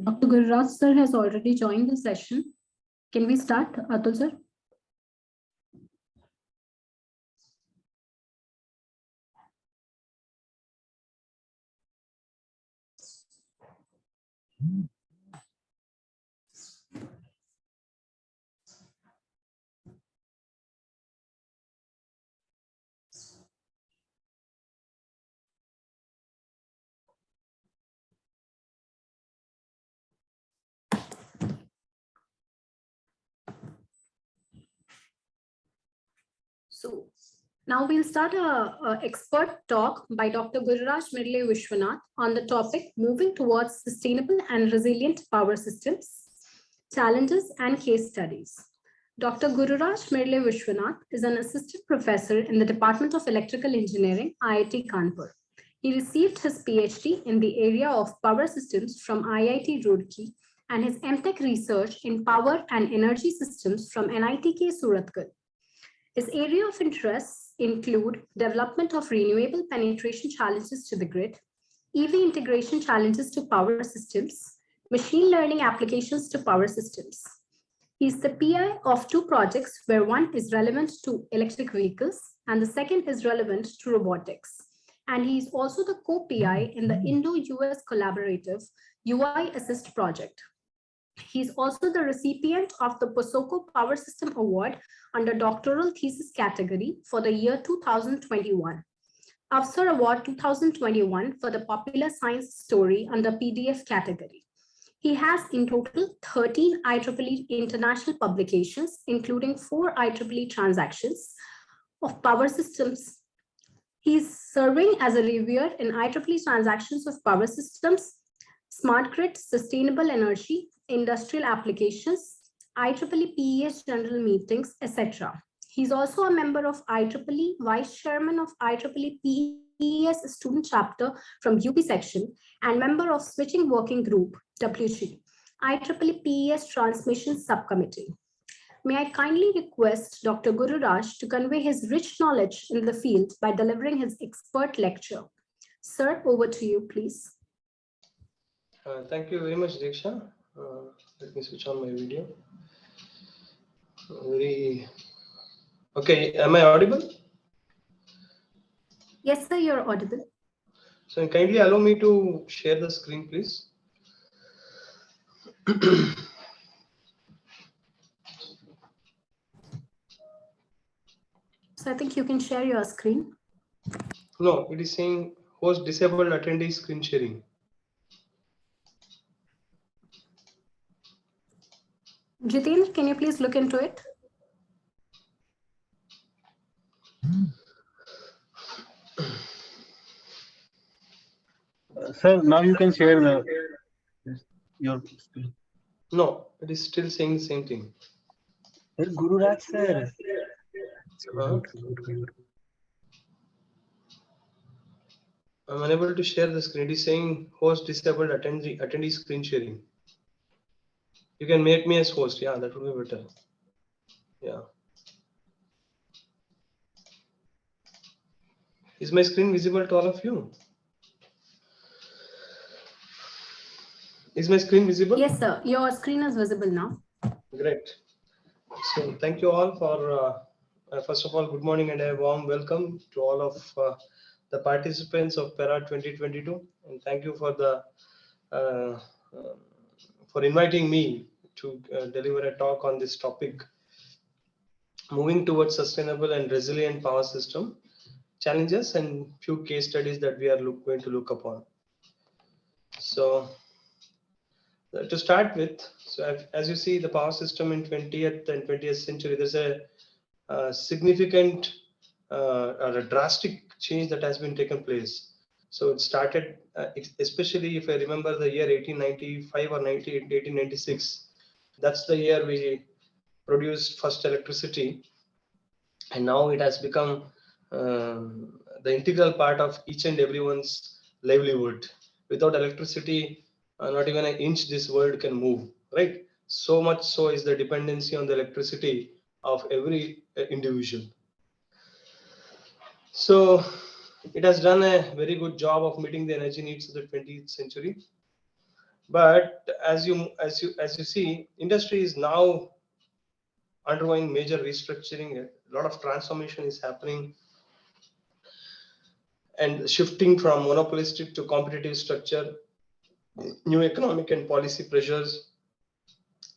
Dr. Gururaj sir has already joined the session. Can we start, Atul sir? So now we'll start a expert talk by Dr. Gururaj Mirle Vishwanath on the topic moving towards sustainable and resilient power systems, challenges and case studies. Dr. Gururaj Mirle Vishwanath is an assistant professor in the Department of Electrical Engineering, IIT Kanpur. He received his PhD in the area of power systems from IIT Roorkee and his MTech research in power and energy systems from NITK Surathkal. His area of interests include development of renewable penetration challenges to the grid, EV integration challenges to power systems, machine learning applications to power systems. He is the PI of 2 projects where one is relevant to electric vehicles and the second is relevant to robotics. And he is also the co-PI in the Indo-US collaborative UI Assist project. He is also the recipient of the POSOCO Power System Award under doctoral thesis category for the year 2021. Afsar Award 2021 for the popular science story under PDF category. He has in total 13 IEEE international publications, including 4 IEEE transactions of power systems. He is serving as a reviewer in IEEE transactions of power systems, smart grid, sustainable energy, industrial applications, IEEE PES general meetings, etc. He's also a member of IEEE, Vice Chairman of IEEE PES Student Chapter from UP section, and member of Switching Working Group, WG, IEEE PES Transmission Subcommittee. May I kindly request Dr. Gururaj to convey his rich knowledge in the field by delivering his expert lecture. Sir, over to you, please. Thank you very much, Diksha. Let me switch on my video. Okay, am I audible? Yes, sir, you're audible. So kindly allow me to share the screen, please. So I think you can share your screen. No, it is saying host disabled attendee screen sharing. Jitendra, can you please look into it? Sir, now you can share your screen. No, it is still saying the same thing. Hey, Gururaj sir. I'm unable to share the screen. It is saying host disabled attendee screen sharing. You can make me as host. Yeah, that would be better. Yeah. Is my screen visible to all of you? Is my screen visible? Yes, sir. Your screen is visible now. Great. So thank you all for, first of all, good morning and a warm welcome to all of the participants of PERA 2022. And thank you for for inviting me to deliver a talk on this topic, moving towards sustainable and resilient power system, challenges and few case studies that we are going to look upon. So to start with, so as you see the power system in 20th and 20th century, there's a significant or a drastic change that has been taken place. So it started, especially if I remember the year 1895 or 1896, that's the year we produced first electricity. And now it has become the integral part of each and everyone's livelihood. Without electricity, not even an inch this world can move, right? So much so is the dependency on the electricity of every individual. So it has done a very good job of meeting the energy needs of the 20th century. But as you see, industry is now undergoing major restructuring. A lot of transformation is happening and shifting from monopolistic to competitive structure, new economic and policy pressures.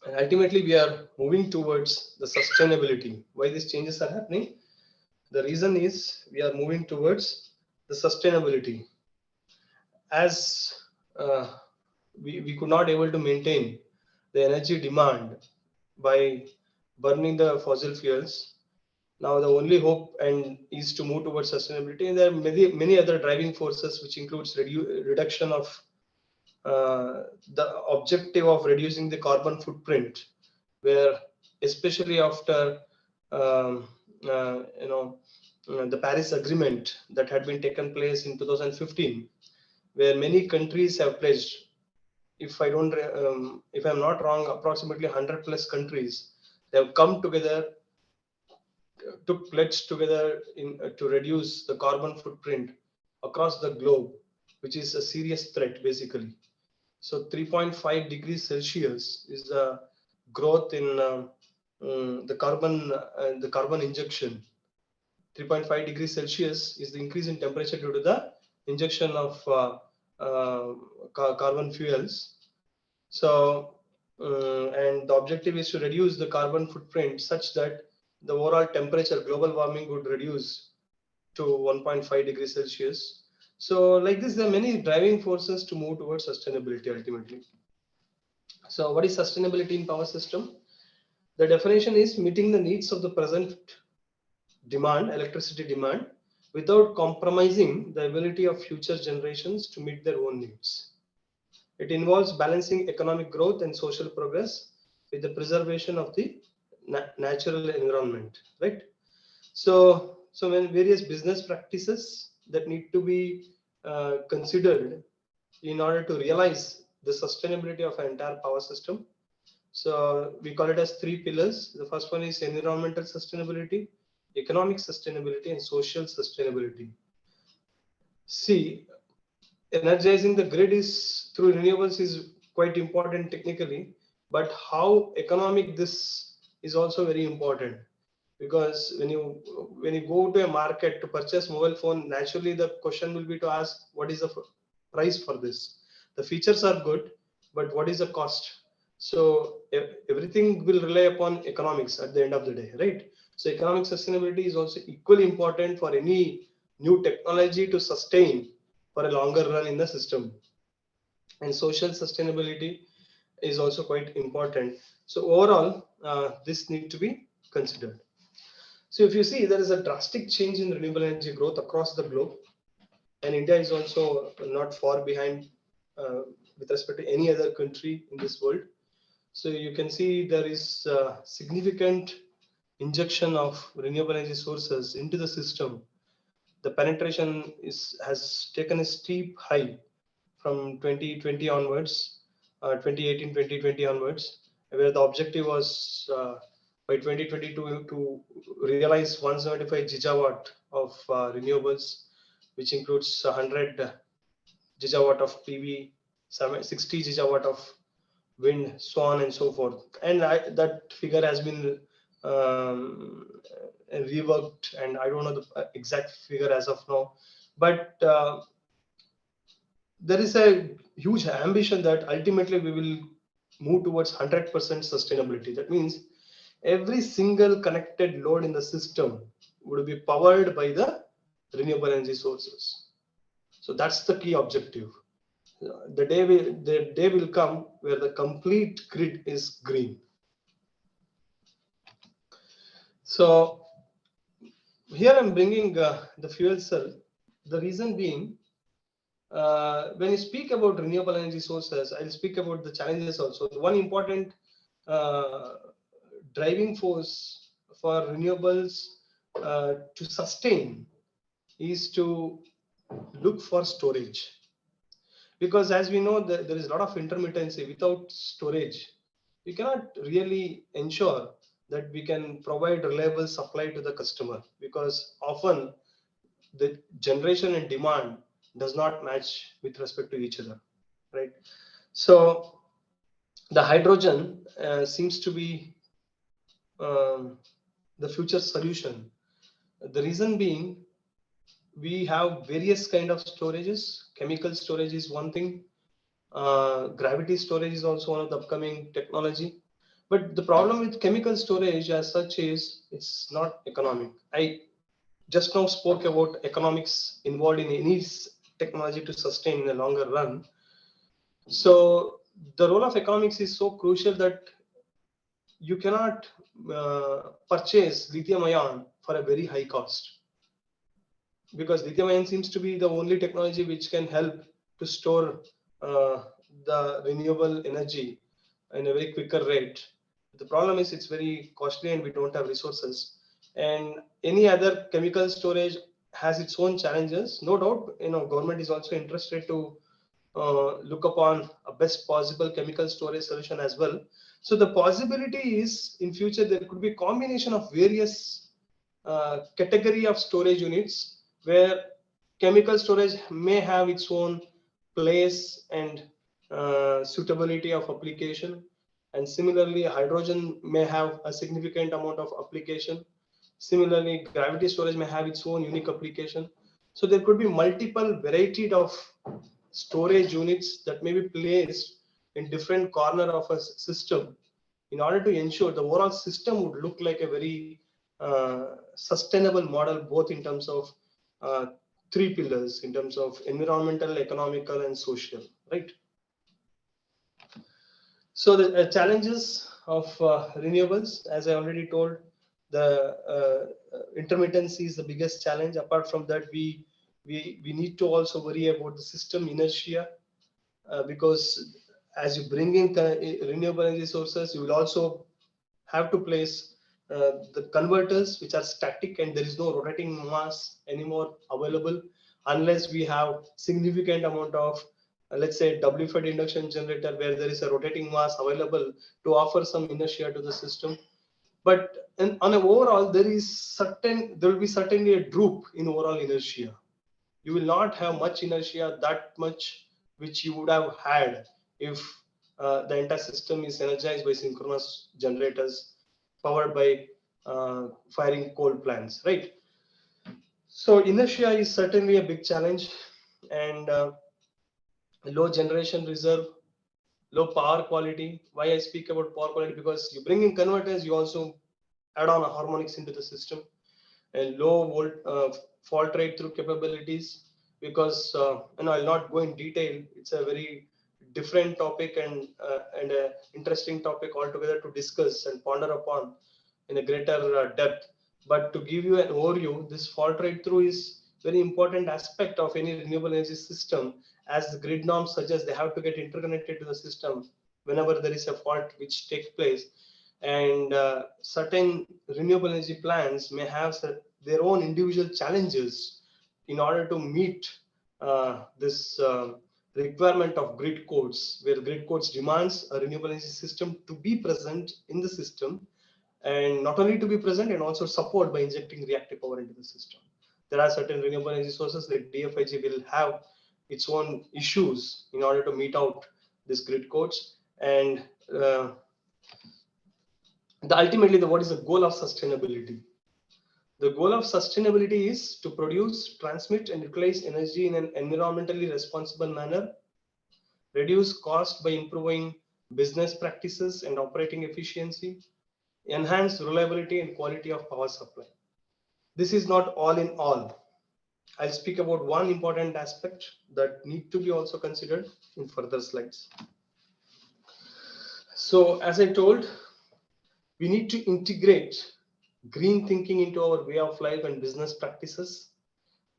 And ultimately, we are moving towards the sustainability. Why these changes are happening? The reason is we are moving towards the sustainability. As we could not able to maintain the energy demand by burning the fossil fuels. Now the only hope and is to move towards sustainability, and there are many other driving forces, which includes reduction of the objective of reducing the carbon footprint, where especially after the Paris Agreement that had been taken place in 2015, where many countries have pledged. If I'm not wrong, approximately 100 plus countries, they have come together, took pledge together to reduce the carbon footprint across the globe, which is a serious threat basically. So 3.5 degrees Celsius is the growth in the carbon injection. 3.5 degrees Celsius is the increase in temperature due to the injection of carbon fuels. So, and the objective is to reduce the carbon footprint such that the overall temperature, global warming, would reduce to 1.5 degrees Celsius. So like this, there are many driving forces to move towards sustainability ultimately. So what is sustainability in power system? The definition is meeting the needs of the present demand, electricity demand, without compromising the ability of future generations to meet their own needs. It involves balancing economic growth and social progress with the preservation of the natural environment, right? So when various business practices that need to be considered in order to realize the sustainability of an entire power system. So we call it as 3 pillars. The first one is environmental sustainability, economic sustainability, and social sustainability. See, energizing the grid is through renewables is quite important technically, but how economic this is also very important, because when you go to a market to purchase mobile phone, naturally the question will be to ask, what is the price for this? The features are good, but what is the cost? So everything will rely upon economics at the end of the day, right? So economic sustainability is also equally important for any new technology to sustain for a longer run in the system. And social sustainability is also quite important. So overall, this need to be considered. So if you see, there is a drastic change in renewable energy growth across the globe, and India is also not far behind with respect to any other country in this world. So you can see there is significant injection of renewable energy sources into the system. The penetration has taken a steep high from 2020 onwards, 2018, 2020 onwards, where the objective was by 2022 to realize 175 gigawatt of renewables, which includes 100 gigawatt of PV, 60 gigawatt of wind, so on and so forth. And that figure has been reworked, and I don't know the exact figure as of now, but there is a huge ambition that ultimately we will move towards 100% sustainability. That means every single connected load in the system would be powered by the renewable energy sources. So that's the key objective. The day will come where the complete grid is green. So here I'm bringing the fuel cell. The reason being, when you speak about renewable energy sources, I'll speak about the challenges also. The one important driving force for renewables to sustain is to look for storage. Because as we know, there is a lot of intermittency. Without storage, we cannot really ensure that we can provide reliable supply to the customer, because often the generation and demand does not match with respect to each other, right? So the hydrogen seems to be the future solution. The reason being, we have various kind of storages. Chemical storage is one thing. Gravity storage is also one of the upcoming technology. But the problem with chemical storage as such is it's not economic. I just now spoke about economics involved in any technology to sustain in the longer run. So the role of economics is so crucial that you cannot purchase lithium ion for a very high cost, because lithium ion seems to be the only technology which can help to store the renewable energy in a very quicker rate. The problem is it's very costly and we don't have resources. And any other chemical storage has its own challenges. No doubt, government is also interested to look upon a best possible chemical storage solution as well. So the possibility is in future there could be a combination of various category of storage units, where chemical storage may have its own place and suitability of application. And similarly, hydrogen may have a significant amount of application. Similarly, gravity storage may have its own unique application. So there could be multiple variety of storage units that may be placed in different corner of a system in order to ensure the overall system would look like a very sustainable model, both in terms of three pillars, in terms of environmental, economical, and social, right? So the challenges of renewables, as I already told, the intermittency is the biggest challenge. Apart from that, we need to also worry about the system inertia, because as you bring in renewable energy sources, you will also have to place the converters which are static, and there is no rotating mass anymore available unless we have significant amount of let's say W-fed induction generator, where there is a rotating mass available to offer some inertia to the system. But on an overall, there will be certainly a droop in overall inertia. You will not have much inertia, that much which you would have had if the entire system is energized by synchronous generators powered by firing coal plants, right? So inertia is certainly a big challenge, and low generation reserve, low power quality. Why I speak about power quality? Because you bring in converters, you also add on harmonics into the system. and low fault rate through capabilities, because I'll not go in detail. It's a very different topic and an interesting topic altogether to discuss and ponder upon in a greater depth. But to give you an overview, this fault rate through is very important aspect of any renewable energy system, as the grid norms suggest they have to get interconnected to the system whenever there is a fault which takes place. And certain renewable energy plants may have their own individual challenges in order to meet this requirement of grid codes, where grid codes demands a renewable energy system to be present in the system, and not only to be present and also support by injecting reactive power into the system. There are certain renewable energy sources like DFIG will have its own issues in order to meet out this grid codes. And ultimately, what is the goal of sustainability? The goal of sustainability is to produce, transmit, and utilize energy in an environmentally responsible manner, reduce cost by improving business practices and operating efficiency, enhance reliability and quality of power supply. This is not all in all. I'll speak about one important aspect that need to be also considered in further slides. So as I told, we need to integrate green thinking into our way of life and business practices,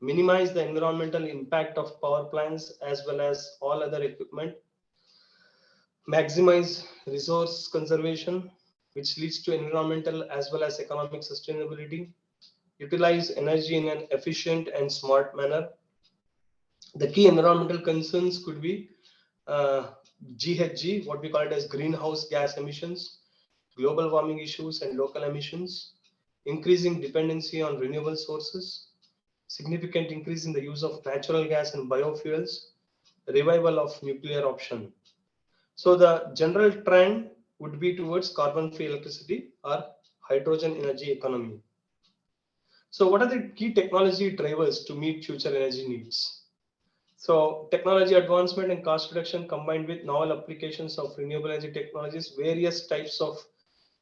minimize the environmental impact of power plants as well as all other equipment, maximize resource conservation, which leads to environmental as well as economic sustainability, utilize energy in an efficient and smart manner. The key environmental concerns could be GHG, what we call it as greenhouse gas emissions, global warming issues and local emissions, increasing dependency on renewable sources, significant increase in the use of natural gas and biofuels, revival of nuclear option. So the general trend would be towards carbon-free electricity or hydrogen energy economy. So what are the key technology drivers to meet future energy needs? So technology advancement and cost reduction combined with novel applications of renewable energy technologies, various types of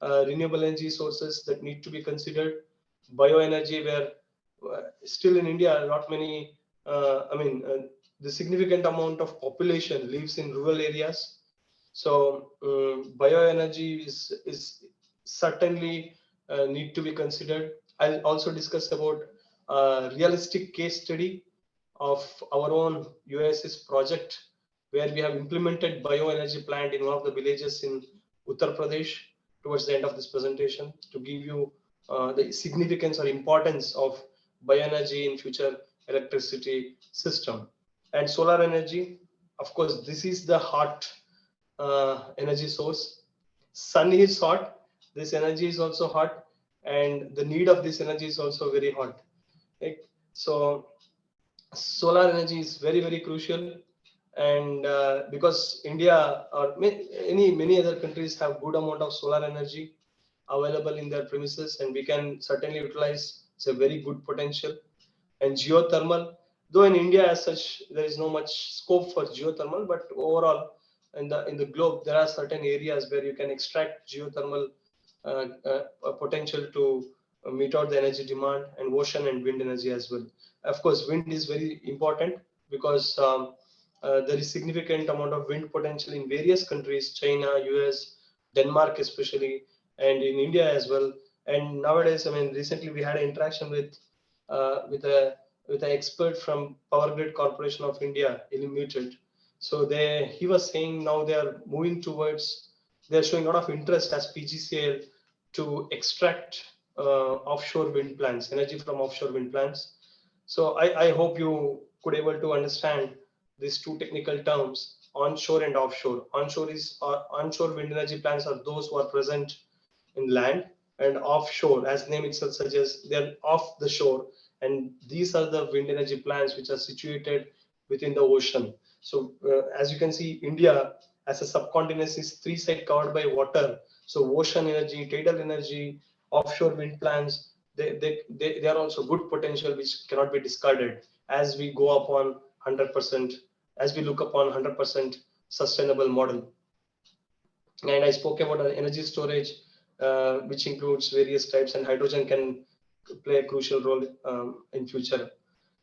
renewable energy sources that need to be considered, bioenergy, where still in India, not many, the significant amount of population lives in rural areas. So bioenergy is certainly need to be considered. I'll also discuss about realistic case study of our own USS project, where we have implemented bioenergy plant in one of the villages in Uttar Pradesh towards the end of this presentation, to give you the significance or importance of bioenergy in future electricity system. And solar energy, of course, this is the hot energy source. Sun is hot, this energy is also hot, and the need of this energy is also very hot. Right? So solar energy is very, very crucial. And because India or many other countries have good amount of solar energy available in their premises, and we can certainly utilize. It's a very good potential. And geothermal, though in India as such there is no much scope for geothermal, but overall in the globe there are certain areas where you can extract geothermal potential to meet out the energy demand, and ocean and wind energy as well. Of course, wind is very important because there is significant amount of wind potential in various countries, China, US, Denmark especially, and in India as well. And nowadays, recently we had an interaction with an expert from Power Grid Corporation of India, Limited. So he was saying now they are moving towards, they're showing a lot of interest as PGCL to extract offshore wind plants, energy from offshore wind plants. So I hope you could able to understand these two technical terms, onshore and offshore. Onshore wind energy plants are those who are present in land, and offshore, as name itself suggests, they're off the shore. And these are the wind energy plants which are situated within the ocean. So as you can see, India as a subcontinent is three sides covered by water. So ocean energy, tidal energy, offshore wind plants, they are also good potential which cannot be discarded as we go upon 100%, as we look upon 100% sustainable model. And I spoke about energy storage, which includes various types, and hydrogen can play a crucial role in future.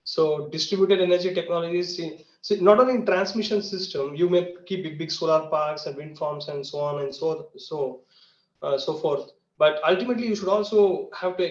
So distributed energy technologies, so not only in transmission system, you may keep big solar parks and wind farms and so on and so forth. But ultimately, you should also have to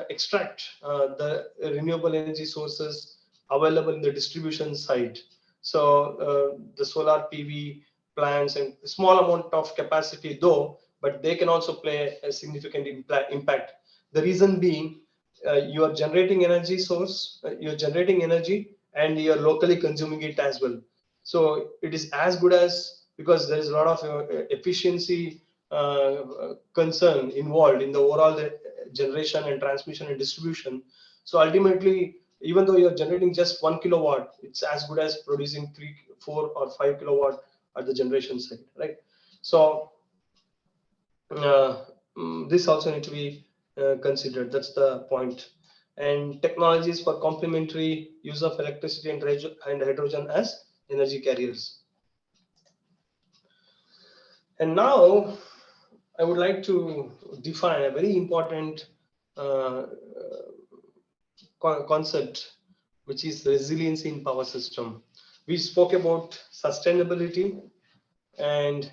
extract the renewable energy sources available in the distribution side. So the solar PV plants and small amount of capacity though, but they can also play a significant impact. The reason being, you are generating energy source, you're generating energy and you're locally consuming it as well. So it is as good as, because there is a lot of efficiency concern involved in the overall generation and transmission and distribution. So ultimately, even though you're generating just 1 kilowatt, it's as good as producing 3, 4 or 5 kilowatt at the generation side, right? So this also need to be considered. That's the point. And technologies for complementary use of electricity and hydrogen as energy carriers. And now I would like to define a very important concept, which is resiliency in power system. We spoke about sustainability, and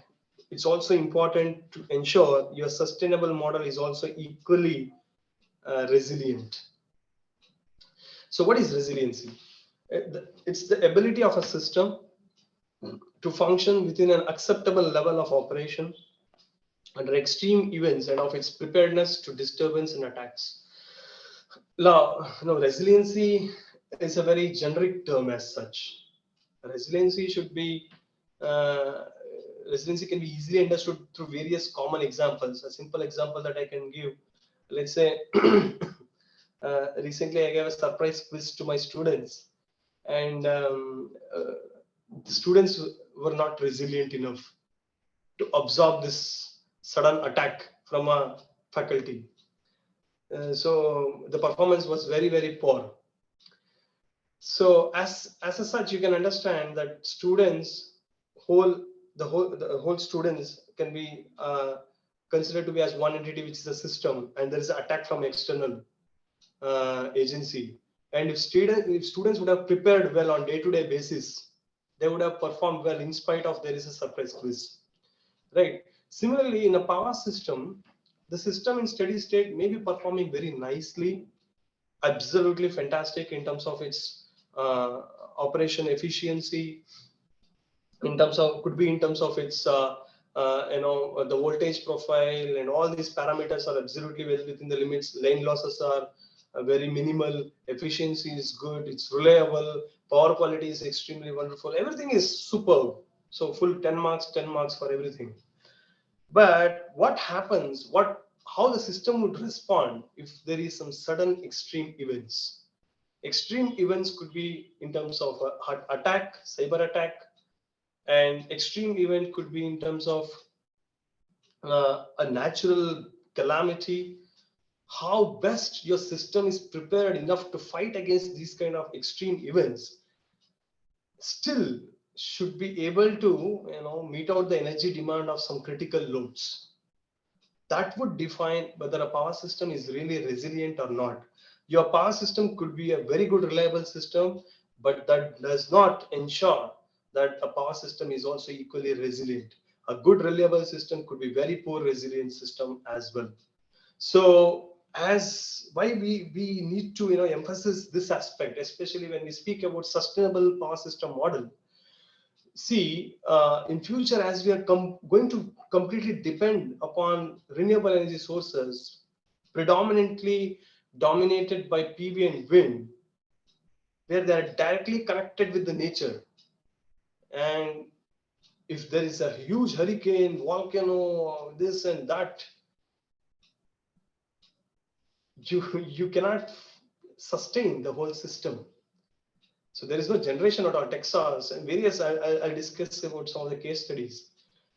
it's also important to ensure your sustainable model is also equally resilient. So what is resiliency? It's the ability of a system to function within an acceptable level of operation under extreme events and of its preparedness to disturbance and attacks. Now, resiliency is a very generic term as such. Resiliency should be resiliency can be easily understood through various common examples. A simple example that I can give, let's say, recently I gave a surprise quiz to my students, and the students were not resilient enough to absorb this sudden attack from a faculty. So the performance was very, very poor. So as such, you can understand that students, the whole students can be considered to be as one entity, which is a system, and there is an attack from external agency. And if students would have prepared well on day-to-day basis, they would have performed well in spite of there is a surprise quiz, right? Similarly, in a power system, the system in steady state may be performing very nicely, absolutely fantastic in terms of its operation efficiency, in terms of its the voltage profile, and all these parameters are absolutely well within the limits. Lane losses are very minimal, efficiency is good, it's reliable, power quality is extremely wonderful, everything is superb. So full 10 marks for everything. But what happens, how the system would respond if there is some sudden extreme events? Extreme events could be in terms of attack, cyber attack, and extreme event could be in terms of a natural calamity. How best your system is prepared enough to fight against these kind of extreme events still should be able to meet out the energy demand of some critical loads. That would define whether a power system is really resilient or not. Your power system could be a very good reliable system, but that does not ensure that a power system is also equally resilient. A good reliable system could be very poor resilient system as well. So as why we need to emphasize this aspect, especially when we speak about sustainable power system model. See, in future, as we are going to completely depend upon renewable energy sources, predominantly dominated by PV and wind, where they are directly connected with the nature. And if there is a huge hurricane, volcano, this and that, you cannot sustain the whole system. So there is no generation at all. Texas and various, I'll discuss about some of the case studies.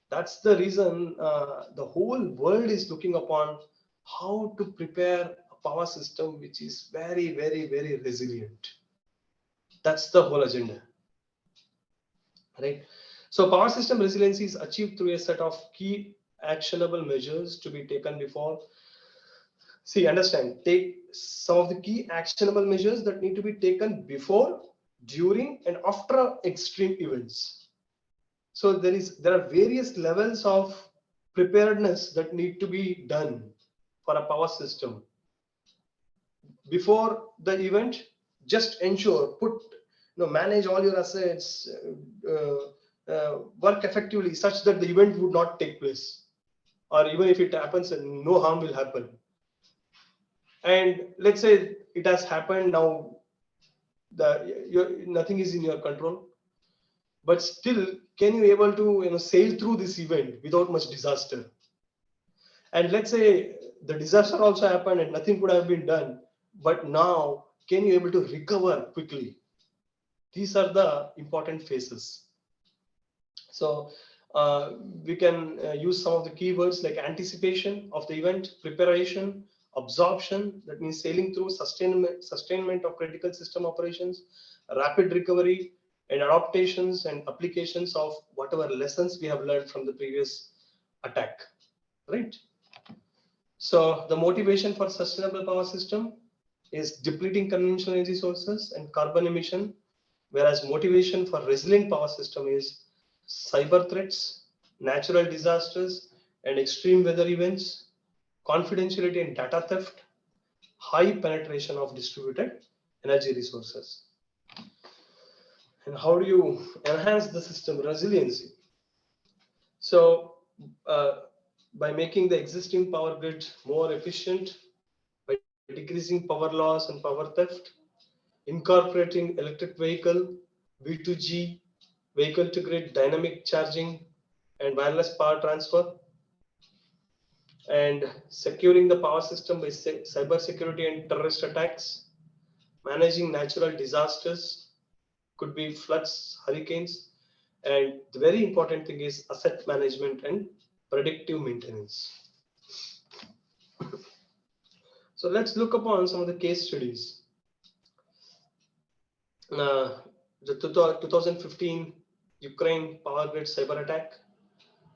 That's the reason the whole world is looking upon how to prepare a power system which is very, very, very resilient. That's the whole agenda, right? So power system resiliency is achieved through a set of key actionable measures to be taken before See, understand, take some of the key actionable measures that need to be taken before, during, and after extreme events. So there are various levels of preparedness that need to be done for a power system. Before the event, just ensure, manage all your assets, work effectively such that the event would not take place, or even if it happens, no harm will happen. And let's say it has happened now, nothing is in your control, but still, can you able to sail through this event without much disaster? And let's say the disaster also happened and nothing could have been done, but now can you able to recover quickly? These are the important phases. So we can use some of the keywords like anticipation of the event, preparation, absorption, that means sailing through, sustainment of critical system operations, rapid recovery, and adaptations and applications of whatever lessons we have learned from the previous attack, right? So the motivation for sustainable power system is depleting conventional energy sources and carbon emission, whereas motivation for resilient power system is cyber threats, natural disasters, and extreme weather events, confidentiality and data theft, high penetration of distributed energy resources. And how do you enhance the system resiliency? So by making the existing power grid more efficient, by decreasing power loss and power theft, incorporating electric vehicle, V2G, vehicle to grid dynamic charging, and wireless power transfer, and securing the power system by cyber security and terrorist attacks, managing natural disasters, could be floods, hurricanes, and the very important thing is asset management and predictive maintenance. So let's look upon some of the case studies. The 2015 Ukraine power grid cyber attack,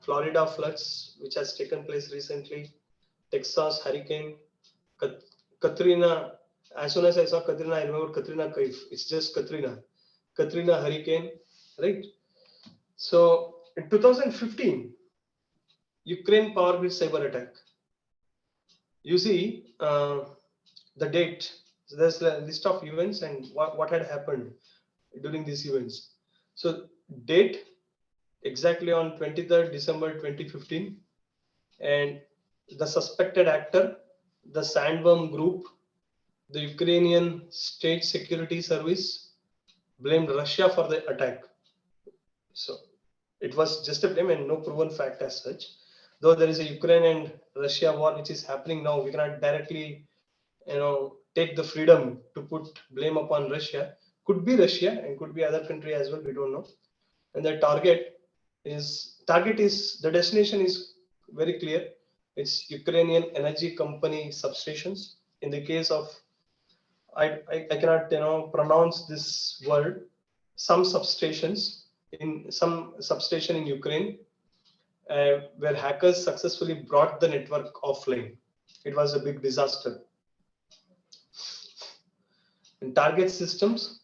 Florida floods, which has taken place recently, Texas hurricane, Katrina. As soon as I saw Katrina, I remember Katrina Kaif. It's just Katrina. Katrina hurricane, right? So in 2015, Ukraine power grid cyber attack. You see the date. So there's a list of events and what had happened during these events. So date exactly on 23rd December 2015, and the suspected actor, the Sandworm group, the Ukrainian State Security Service blamed Russia for the attack. So it was just a blame and no proven fact as such. Though there is a Ukraine and Russia war which is happening now, we cannot directly, take the freedom to put blame upon Russia. Could be Russia and could be other country as well. We don't know. And the target is the destination is very clear. It's Ukrainian energy company substations. In the case of, I cannot pronounce this word. Some substations in some substation in Ukraine, where hackers successfully brought the network offline. It was a big disaster. And target systems,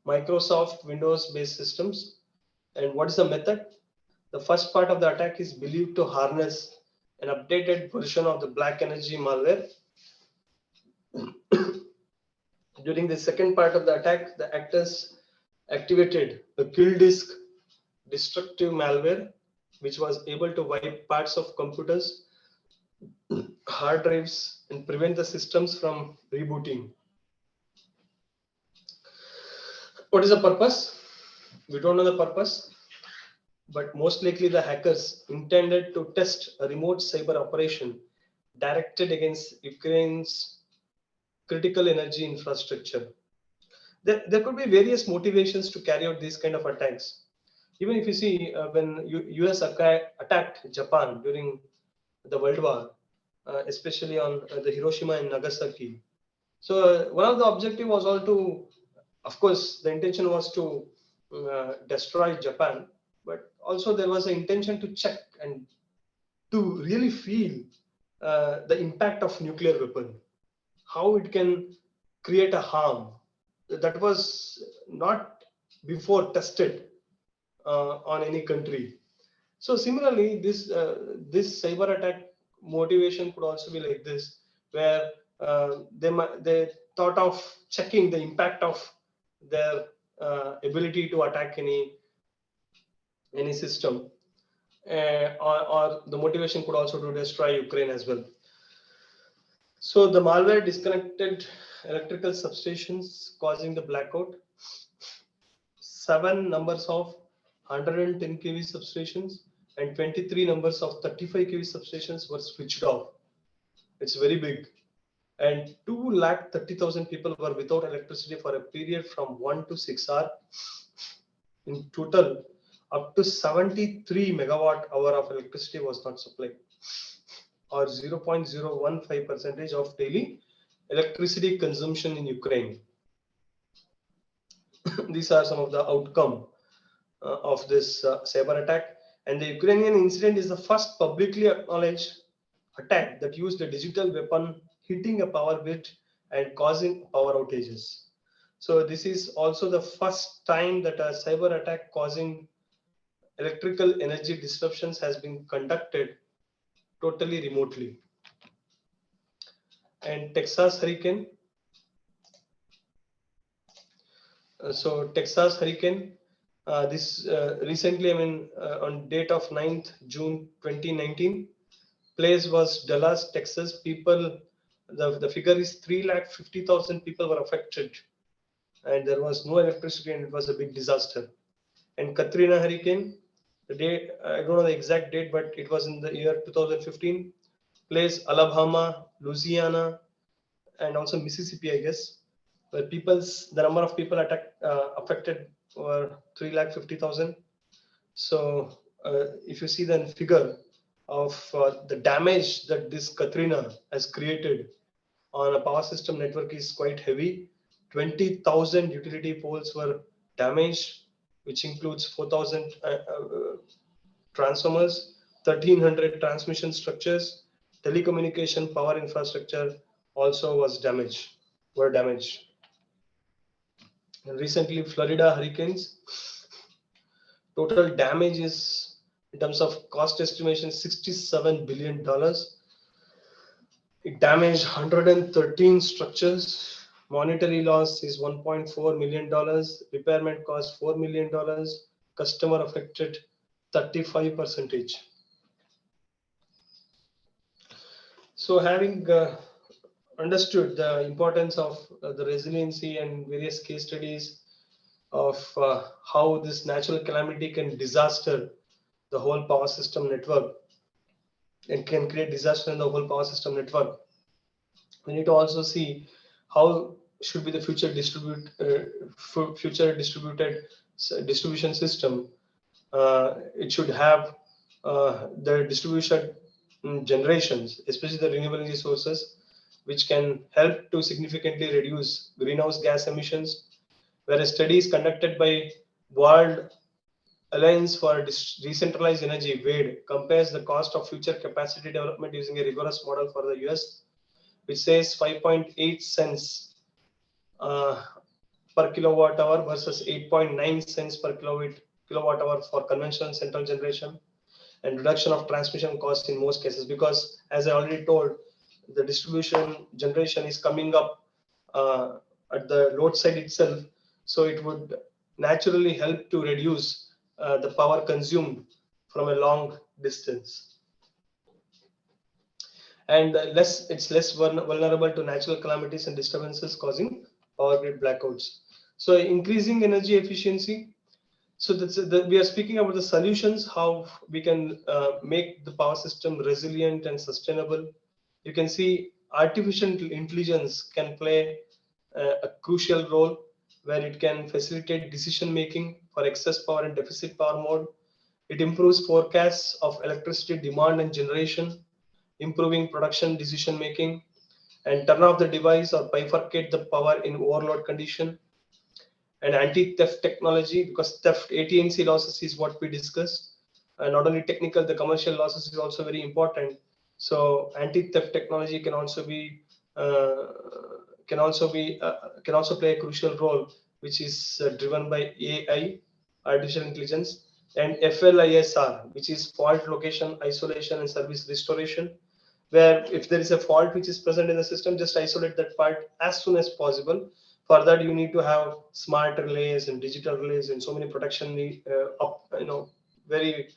Microsoft Windows-based systems. And what is the method? The first part of the attack is believed to harness an updated version of the black energy malware. During the second part of the attack, the actors activated a kill disk destructive malware, which was able to wipe parts of computers, hard drives, and prevent the systems from rebooting. What is the purpose? We don't know the purpose, but most likely the hackers intended to test a remote cyber operation directed against Ukraine's critical energy infrastructure. There could be various motivations to carry out these kind of attacks. Even if you see when US attacked Japan during the World War, especially on the Hiroshima and Nagasaki. So one of the objective was all to, of course, the intention was to destroy Japan, but also there was an intention to check and to really feel the impact of nuclear weapon, how it can create a harm that was not before tested on any country. So similarly, this cyber attack motivation could also be like this, where they thought of checking the impact of their ability to attack any system, or the motivation could also to destroy Ukraine as well. So the malware disconnected electrical substations, causing the blackout. 7 numbers of 110 kV substations and 23 numbers of 35 kV substations were switched off. It's very big. And 230,000 people were without electricity for a period from 1 to 6 hours. In total, up to 73 megawatt hour of electricity was not supplied, or 0.015% of daily electricity consumption in Ukraine. These are some of the outcome of this cyber attack. And the Ukrainian incident is the first publicly acknowledged attack that used a digital weapon hitting a power grid and causing power outages. So this is also the first time that a cyber attack causing electrical energy disruptions has been conducted totally remotely. And Texas hurricane. So Texas hurricane, recently, on date of 9th June 2019, place was Dallas, Texas. People, the figure is 350,000 people were affected, and there was no electricity, and it was a big disaster. And Katrina hurricane, the date, I don't know the exact date, but it was in the year 2015. Place Alabama, Louisiana, and also Mississippi, I guess, where the number of people affected were 350,000. So if you see the figure of the damage that this Katrina has created on a power system network is quite heavy. 20,000 utility poles were damaged, which includes 4,000 transformers, 1,300 transmission structures, telecommunication power infrastructure also were damaged. And recently, Florida hurricanes, total damage is, in terms of cost estimation, $67 billion. It damaged 113 structures. Monetary loss is $1.4 million. Repairment cost $4 million. Customer affected 35%. So having understood the importance of the resiliency and various case studies of how this natural calamity can disaster the whole power system network and can create disaster in the whole power system network, we need to also see how should be the future distributed distribution system. It should have the distribution generations, especially the renewable energy sources, which can help to significantly reduce greenhouse gas emissions. Whereas studies conducted by World Alliance for Decentralized Energy, WADE, compares the cost of future capacity development using a rigorous model for the US, which says 5.8 cents per kilowatt hour versus 8.9 cents per kilowatt hour for conventional central generation, and reduction of transmission cost in most cases, because as I already told, the distribution generation is coming up at the load side itself, so it would naturally help to reduce the power consumed from a long distance. And it's less vulnerable to natural calamities and disturbances causing power grid blackouts. So increasing energy efficiency. So we are speaking about the solutions, how we can make the power system resilient and sustainable. You can see artificial intelligence can play a crucial role, where it can facilitate decision making for excess power and deficit power mode. It improves forecasts of electricity demand and generation, improving production decision making, and turn off the device or bifurcate the power in overload condition. And anti-theft technology, because theft AT&C losses is what we discussed. Not only technical, the commercial losses is also very important. So anti-theft technology can also play a crucial role, which is driven by AI, artificial intelligence, and FLISR, which is fault location isolation and service restoration, where if there is a fault which is present in the system, just isolate that fault as soon as possible. For that, you need to have smart relays and digital relays and so many protection, very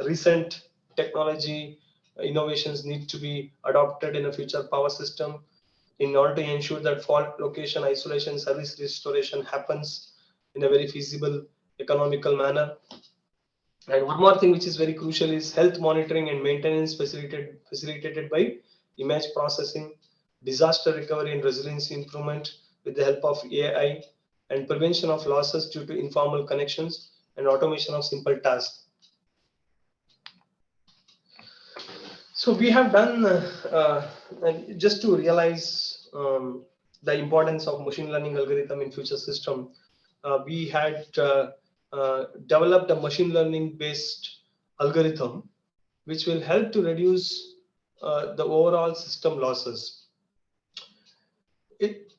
recent technology innovations need to be adopted in a future power system in order to ensure that fault location isolation service restoration happens in a very feasible economical manner. And one more thing which is very crucial is health monitoring and maintenance facilitated by image processing, disaster recovery and resiliency improvement with the help of AI, and prevention of losses due to informal connections and automation of simple tasks. So we have done, just to realize the importance of machine learning algorithm in future system, we had developed a machine learning based algorithm which will help to reduce the overall system losses.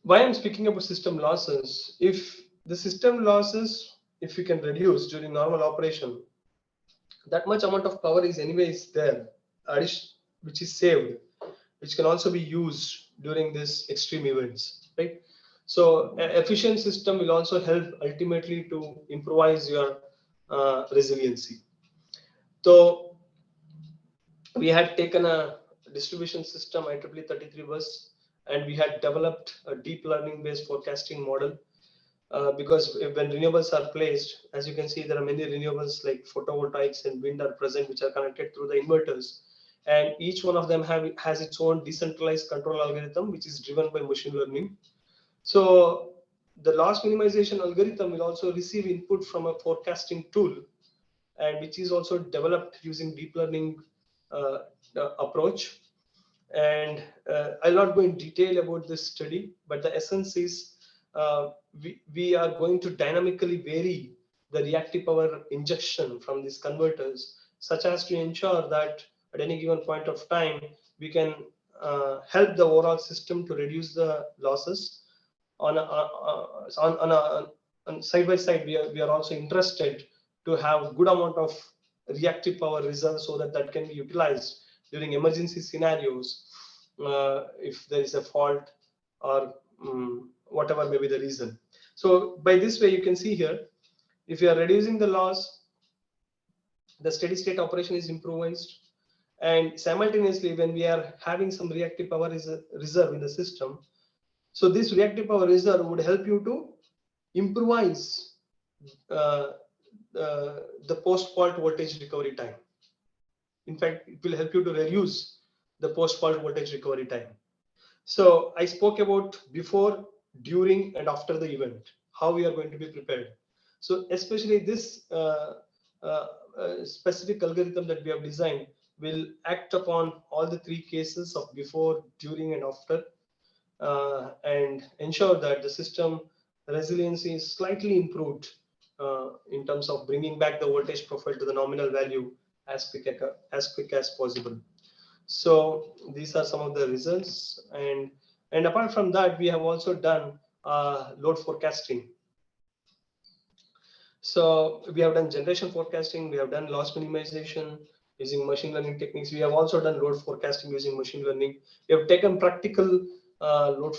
Why I'm speaking about system losses, if the system losses, if you can reduce during normal operation, that much amount of power is anyways there, which is saved, which can also be used during these extreme events, right? So efficient system will also help ultimately to improvise your resiliency. So we had taken a distribution system IEEE 33 bus, and we had developed a deep learning based forecasting model. Because when renewables are placed, as you can see, there are many renewables like photovoltaics and wind are present, which are connected through the inverters. And each one of them has its own decentralized control algorithm, which is driven by machine learning. So the loss minimization algorithm will also receive input from a forecasting tool, and which is also developed using deep learning approach. And I'll not go in detail about this study, but the essence is we are going to dynamically vary the reactive power injection from these converters, such as to ensure that at any given point of time, we can help the overall system to reduce the losses. On side by side, we are also interested to have good amount of reactive power reserve so that can be utilized during emergency scenarios if there is a fault or whatever may be the reason. So by this way, you can see here, if you are reducing the loss, the steady state operation is improvised. And simultaneously, when we are having some reactive power reserve in the system, so this reactive power reserve would help you to improvise the post-fault voltage recovery time. In fact, it will help you to reduce the post-fault voltage recovery time. So I spoke about before, during, and after the event, how we are going to be prepared. So especially this specific algorithm that we have designed will act upon all the three cases of before, during, and after, and ensure that the system resiliency is slightly improved in terms of bringing back the voltage profile to the nominal value as quick as possible. So these are some of the results, and apart from that, we have also done load forecasting. So we have done generation forecasting, we have done loss minimization using machine learning techniques. We have also done load forecasting using machine learning. We have taken practical load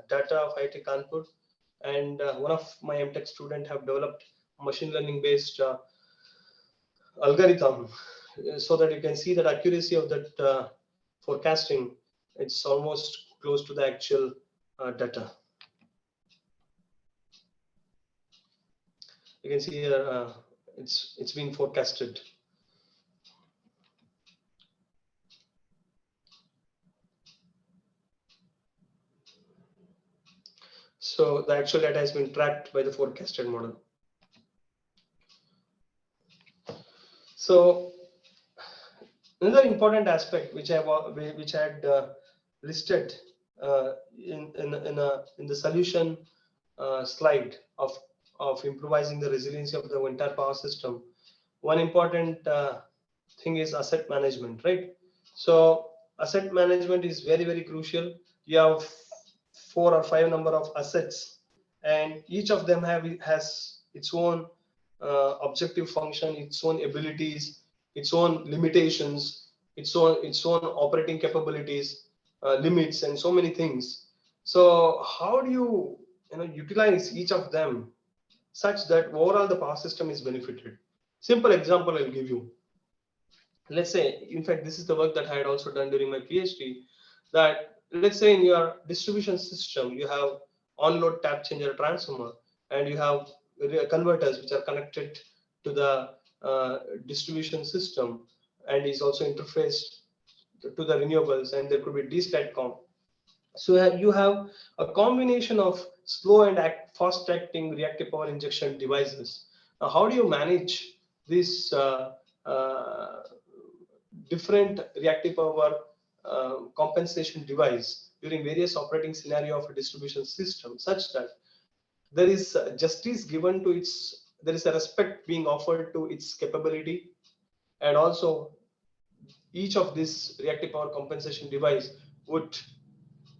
data of IIT Kanpur, and one of my MTech student have developed machine learning based algorithm, so that you can see that accuracy of that forecasting, it's almost close to the actual data. You can see here it's been forecasted. So the actual data has been tracked by the forecasted model. So another important aspect which I had listed in the solution slide of improvising the resiliency of the entire power system. One important thing is asset management, right? So asset management is very, very crucial. You have 4 or 5 number of assets, and each of them has its own objective function, its own abilities, its own limitations, its own operating capabilities, limits, and so many things. So how do you utilize each of them such that overall the power system is benefited? Simple example I'll give you. Let's say, in fact, this is the work that I had also done during my PhD, that let's say in your distribution system, you have on-load tap changer transformer, and you have converters which are connected to the distribution system and is also interfaced to the renewables, and there could be D-STATCOM. So you have a combination of slow and fast acting reactive power injection devices. Now, how do you manage this different reactive power compensation device during various operating scenario of a distribution system, such that there is justice given to its, there is a respect being offered to its capability, and also each of this reactive power compensation device would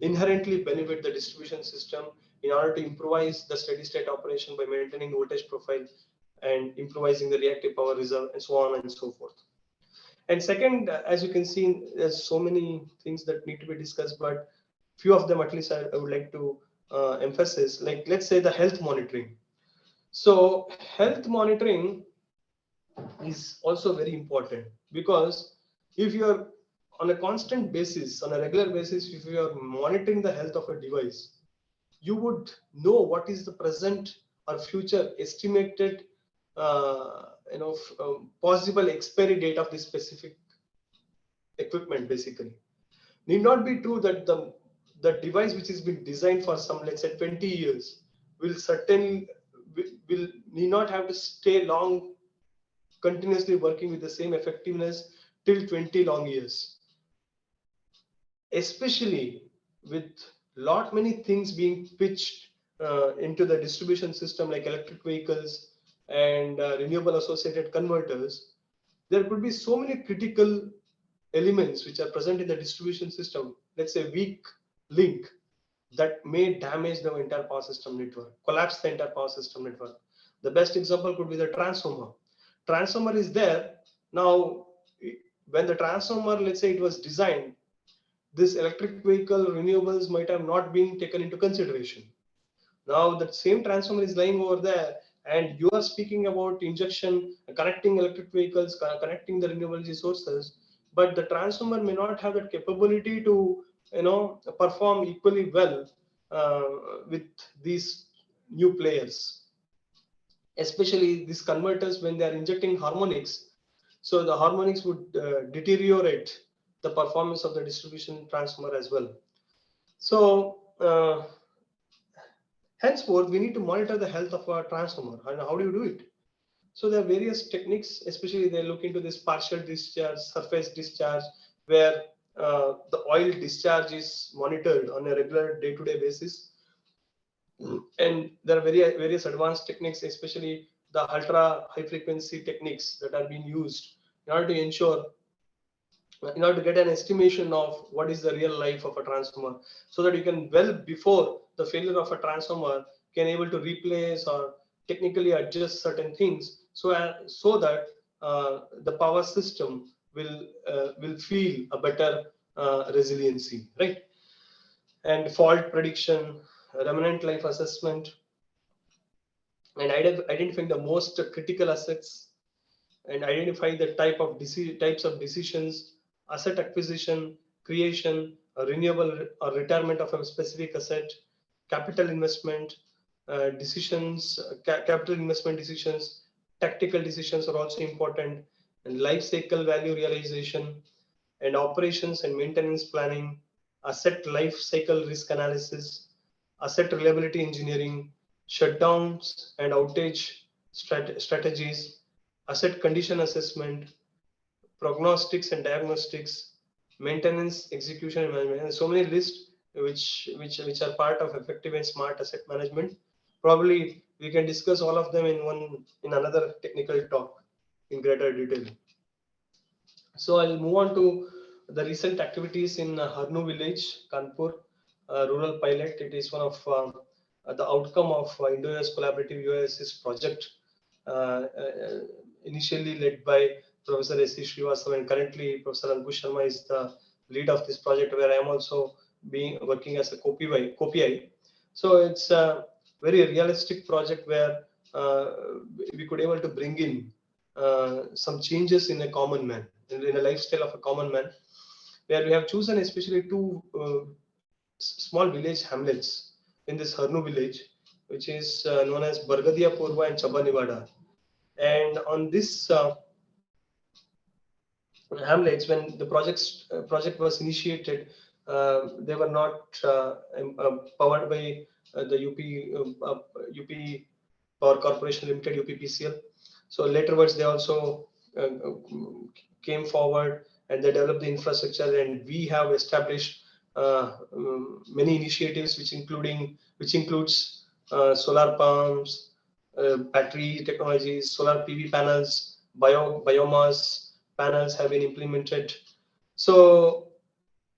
inherently benefit the distribution system in order to improvise the steady state operation by maintaining the voltage profile and improvising the reactive power reserve, and so on and so forth. And second, as you can see, there's so many things that need to be discussed, but few of them at least I would like to emphasize, like let's say the health monitoring. So health monitoring is also very important, because if you're on a constant basis, on a regular basis, if you are monitoring the health of a device, you would know what is the present or future estimated possible expiry date of this specific equipment. Basically, need not be true that the device which has been designed for some, let's say 20 years will certainly will need not have to stay long continuously working with the same effectiveness till 20 long years, especially with many things being pitched into the distribution system, like electric vehicles and renewable associated converters. There could be so many critical elements which are present in the distribution system, let's say weak link, that may damage the entire power system network, collapse the entire power system network. The best example could be the transformer. Transformer is there. Now, when the transformer, let's say it was designed, this electric vehicle renewables might have not been taken into consideration. Now that same transformer is lying over there, and you are speaking about injection, connecting electric vehicles, connecting the renewable energy sources, but the transformer may not have that capability to perform equally well with these new players, especially these converters when they are injecting harmonics. So the harmonics would deteriorate the performance of the distribution transformer as well. So henceforth, we need to monitor the health of our transformer. And how do you do it? So there are various techniques, especially they look into this partial discharge, surface discharge, where the oil discharge is monitored on a regular day-to-day basis. And there are various advanced techniques, especially the ultra high frequency techniques that are being used in order to ensure, in order to get an estimation of what is the real life of a transformer, so that you can, well before the failure of a transformer, can able to replace or technically adjust certain things, so that the power system will feel a better resiliency, right? And fault prediction, remnant life assessment, and identifying the most critical assets, and identify the types of decisions, asset acquisition, creation, renewable or retirement of a specific asset, capital investment decisions, capital investment decisions, tactical decisions are also important, and life cycle value realization, and operations and maintenance planning, asset life cycle risk analysis, asset reliability engineering, shutdowns and outage strategies, asset condition assessment, prognostics and diagnostics, maintenance, execution and management, and so many lists which are part of effective and smart asset management. Probably we can discuss all of them in another technical talk in greater detail. So I'll move on to the recent activities in Harnu village, Kanpur rural pilot. It is one of the outcome of Indo-US Collaborative USS project, initially led by Professor Asheesh and currently Professor Ankush Sharma is the lead of this project, where I am also working as a COPI. So it's a very realistic project where we could able to bring in some changes in a common man, in a lifestyle of a common man, where we have chosen especially two small village hamlets in this Harnu village, which is known as Bargadia Purva and Chabanivada. And on this hamlets, when the project was initiated, they were not powered by the UP Power Corporation Limited, UPPCL. So laterwards, they also came forward and they developed the infrastructure, and we have established many initiatives, which includes solar pumps, battery technologies, solar PV panels, biomass panels have been implemented. So,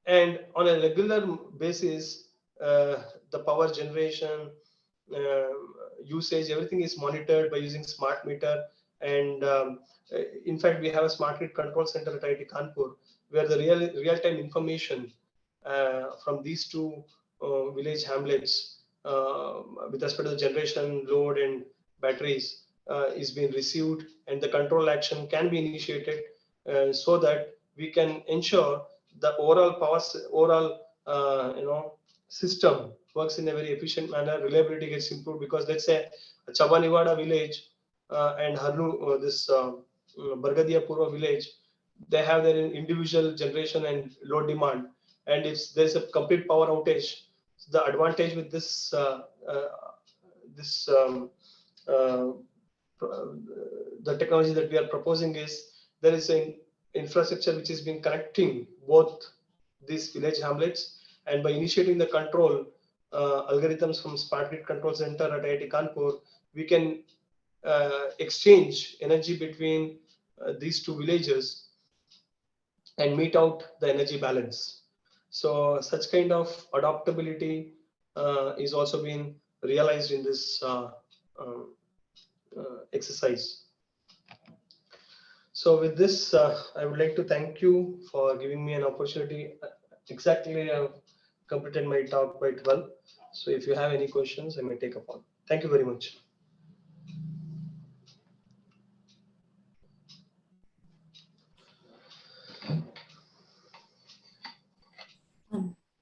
and on a regular basis, the power generation, usage, everything is monitored by using smart meter. And in fact, we have a smart grid control center at IIT Kanpur, where the real-time information from these two village hamlets with respect to the generation, load, and batteries is being received, and the control action can be initiated so that we can ensure the overall system works in a very efficient manner. Reliability gets improved, because let's say Chabanivada village and Harnu, this Bargadia Purva village, they have their individual generation and load demand. And if there's a complete power outage, the advantage with this the technology that we are proposing is there is an infrastructure which is being connecting both these village hamlets, and by initiating the control algorithms from Smart Grid Control Center at IIT Kanpur, we can exchange energy between these two villages and meet out the energy balance. So such kind of adaptability is also being realized in this exercise. So with this, I would like to thank you for giving me an opportunity. Exactly, I've completed my talk quite well. So if you have any questions, I may take up on. Thank you very much.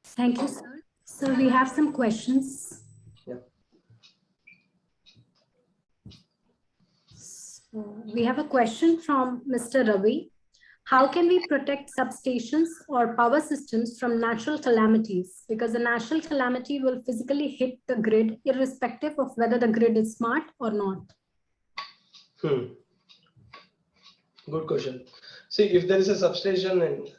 Thank you, sir. So we have some questions. Yeah. So we have a question from Mr. Ravi. How can we protect substations or power systems from natural calamities? Because a natural calamity will physically hit the grid, irrespective of whether the grid is smart or not. Good question. See, if there is a substation, and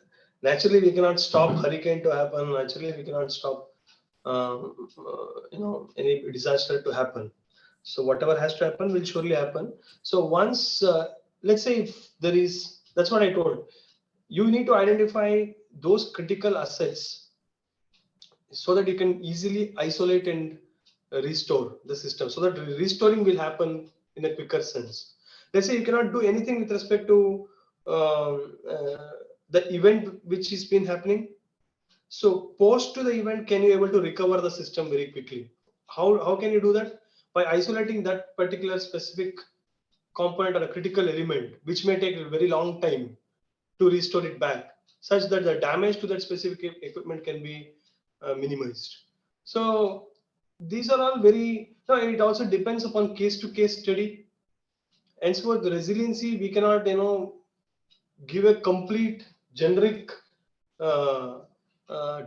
naturally we cannot stop hurricane to happen. Naturally, we cannot stop any disaster to happen. So whatever has to happen will surely happen. So once, let's say if there is, that's what I told, you need to identify those critical assets so that you can easily isolate and restore the system, so that restoring will happen in a quicker sense. Let's say you cannot do anything with respect to the event which has been happening. So post to the event, can you able to recover the system very quickly? How can you do that? By isolating that particular specific component or a critical element, which may take a very long time to restore it back, such that the damage to that specific equipment can be minimized. So these are all very, it also depends upon case to case study. And so the resiliency, we cannot, give a complete generic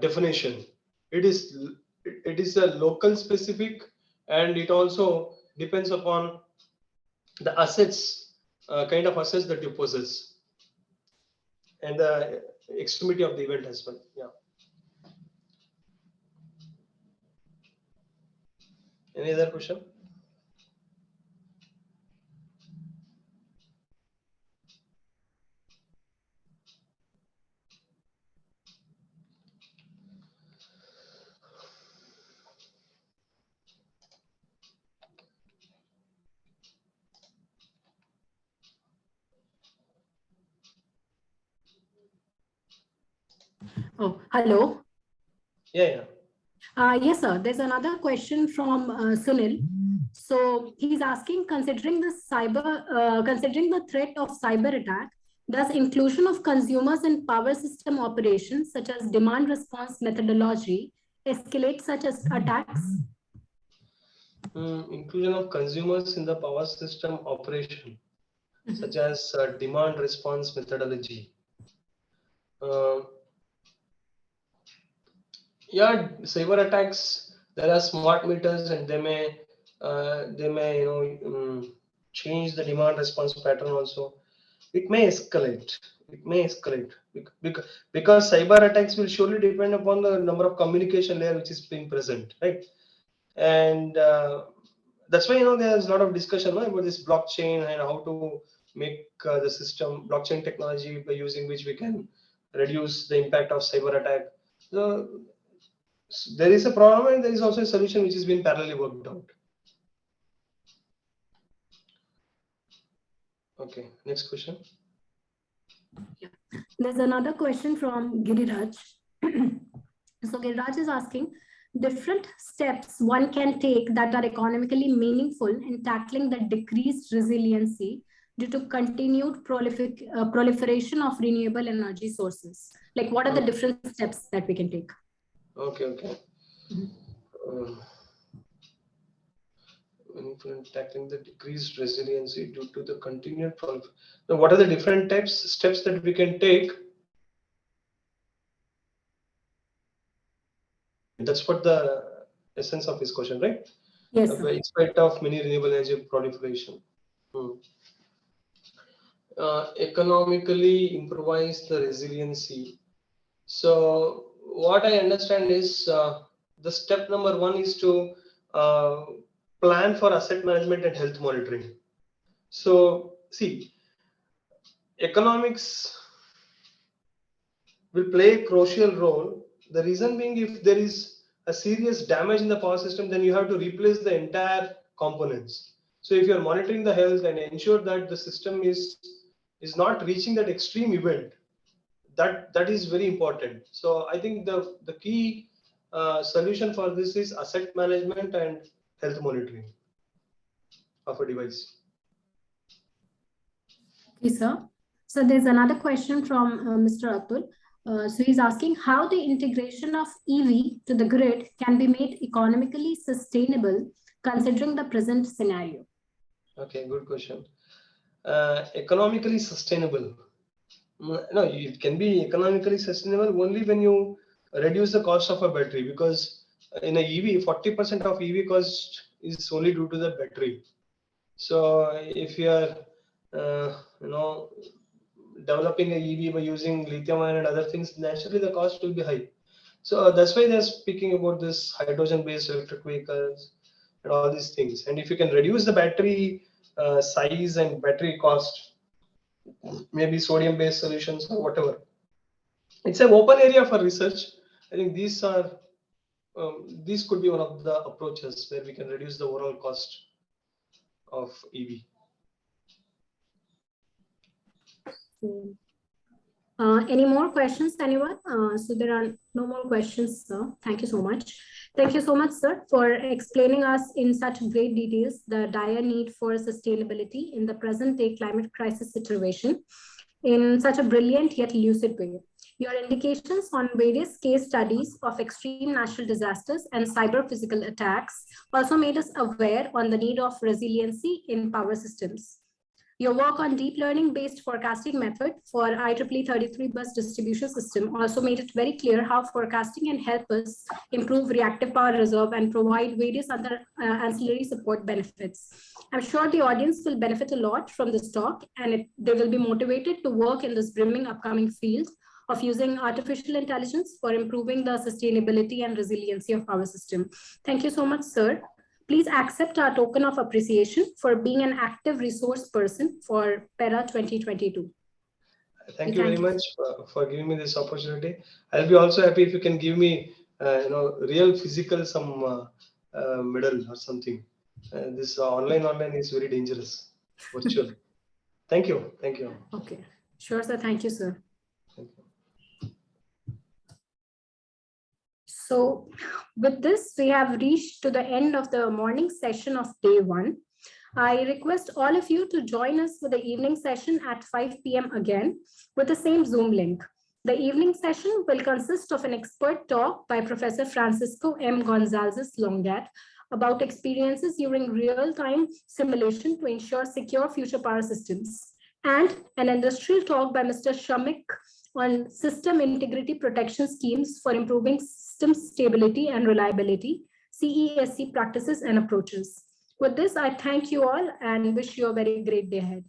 definition. It is a local specific, and it also depends upon the assets, kind of assets that you possess, and the extremity of the event as well. Yeah. Any other question? Oh, hello. Yeah. Yes, sir. There's another question from Sunil. So he's asking, considering the threat of cyber attack, does inclusion of consumers in power system operations, such as demand response methodology, escalate such as attacks? Inclusion of consumers in the power system operation, such as demand response methodology. Yeah, cyber attacks. There are smart meters, and they may change the demand response pattern also. It may escalate. It may escalate because cyber attacks will surely depend upon the number of communication layer which is being present, right? And that's why there's a lot of discussion about this blockchain and how to make the system blockchain technology by using which we can reduce the impact of cyber attack. So there is a problem and there is also a solution which is being parallelly worked out. Okay, next question. Yeah. There's another question from Gururaj. So Gururaj is asking, different steps one can take that are economically meaningful in tackling the decreased resiliency due to continued proliferation of renewable energy sources. Like, what are the different steps that we can take? Okay. Meaningful in tackling the decreased resiliency due to the continued proliferation. Now, what are the different steps that we can take? That's what the essence of his question, right? Yes. In spite of many renewable energy proliferation. Economically improvise the resiliency. So what I understand is the step number one is to plan for asset management and health monitoring. So see, economics will play a crucial role. The reason being, if there is a serious damage in the power system, then you have to replace the entire components. So if you are monitoring the health and ensure that the system is not reaching that extreme event, that is very important. So I think the key solution for this is asset management and health monitoring of a device. Okay, sir. So there's another question from Mr. Atul. So he's asking how the integration of EV to the grid can be made economically sustainable considering the present scenario. Okay, good question. Economically sustainable. No, it can be economically sustainable only when you reduce the cost of a battery, because in a EV, 40% of EV cost is only due to the battery. So if you are, developing a EV by using lithium ion and other things, naturally the cost will be high. So that's why they're speaking about this hydrogen-based electric vehicles and all these things. And if you can reduce the battery size and battery cost, maybe sodium-based solutions or whatever, it's an open area for research. I think these could be one of the approaches where we can reduce the overall cost of EV. Any more questions, anyone? So there are no more questions, sir. Thank you so much. Thank you so much, sir, for explaining us in such great details the dire need for sustainability in the present-day climate crisis situation in such a brilliant yet lucid way. Your indications on various case studies of extreme natural disasters and cyber physical attacks also made us aware on the need of resiliency in power systems. Your work on deep learning-based forecasting method for IEEE 33 bus distribution system also made it very clear how forecasting can help us improve reactive power reserve and provide various other ancillary support benefits. I'm sure the audience will benefit a lot from this talk, and they will be motivated to work in this brimming upcoming field of using artificial intelligence for improving the sustainability and resiliency of our system. Thank you so much, sir. Please accept our token of appreciation for being an active resource person for PERA 2022. Thank you very much for giving me this opportunity. I'll be also happy if you can give me, real physical some medal or something. This online is very dangerous, virtual. Thank you. Okay, sure, sir. Thank you, sir. So with this, we have reached to the end of the morning session of day 1. I request all of you to join us for the evening session at 5 p.m. again with the same Zoom link. The evening session will consist of an expert talk by Professor Francisco M. Gonzalez Longat about experiences during real-time simulation to ensure secure future power systems, and an industrial talk by Mr. Shamik on system integrity protection schemes for improving system stability and reliability, CESC practices and approaches. With this, I thank you all and wish you a very great day ahead.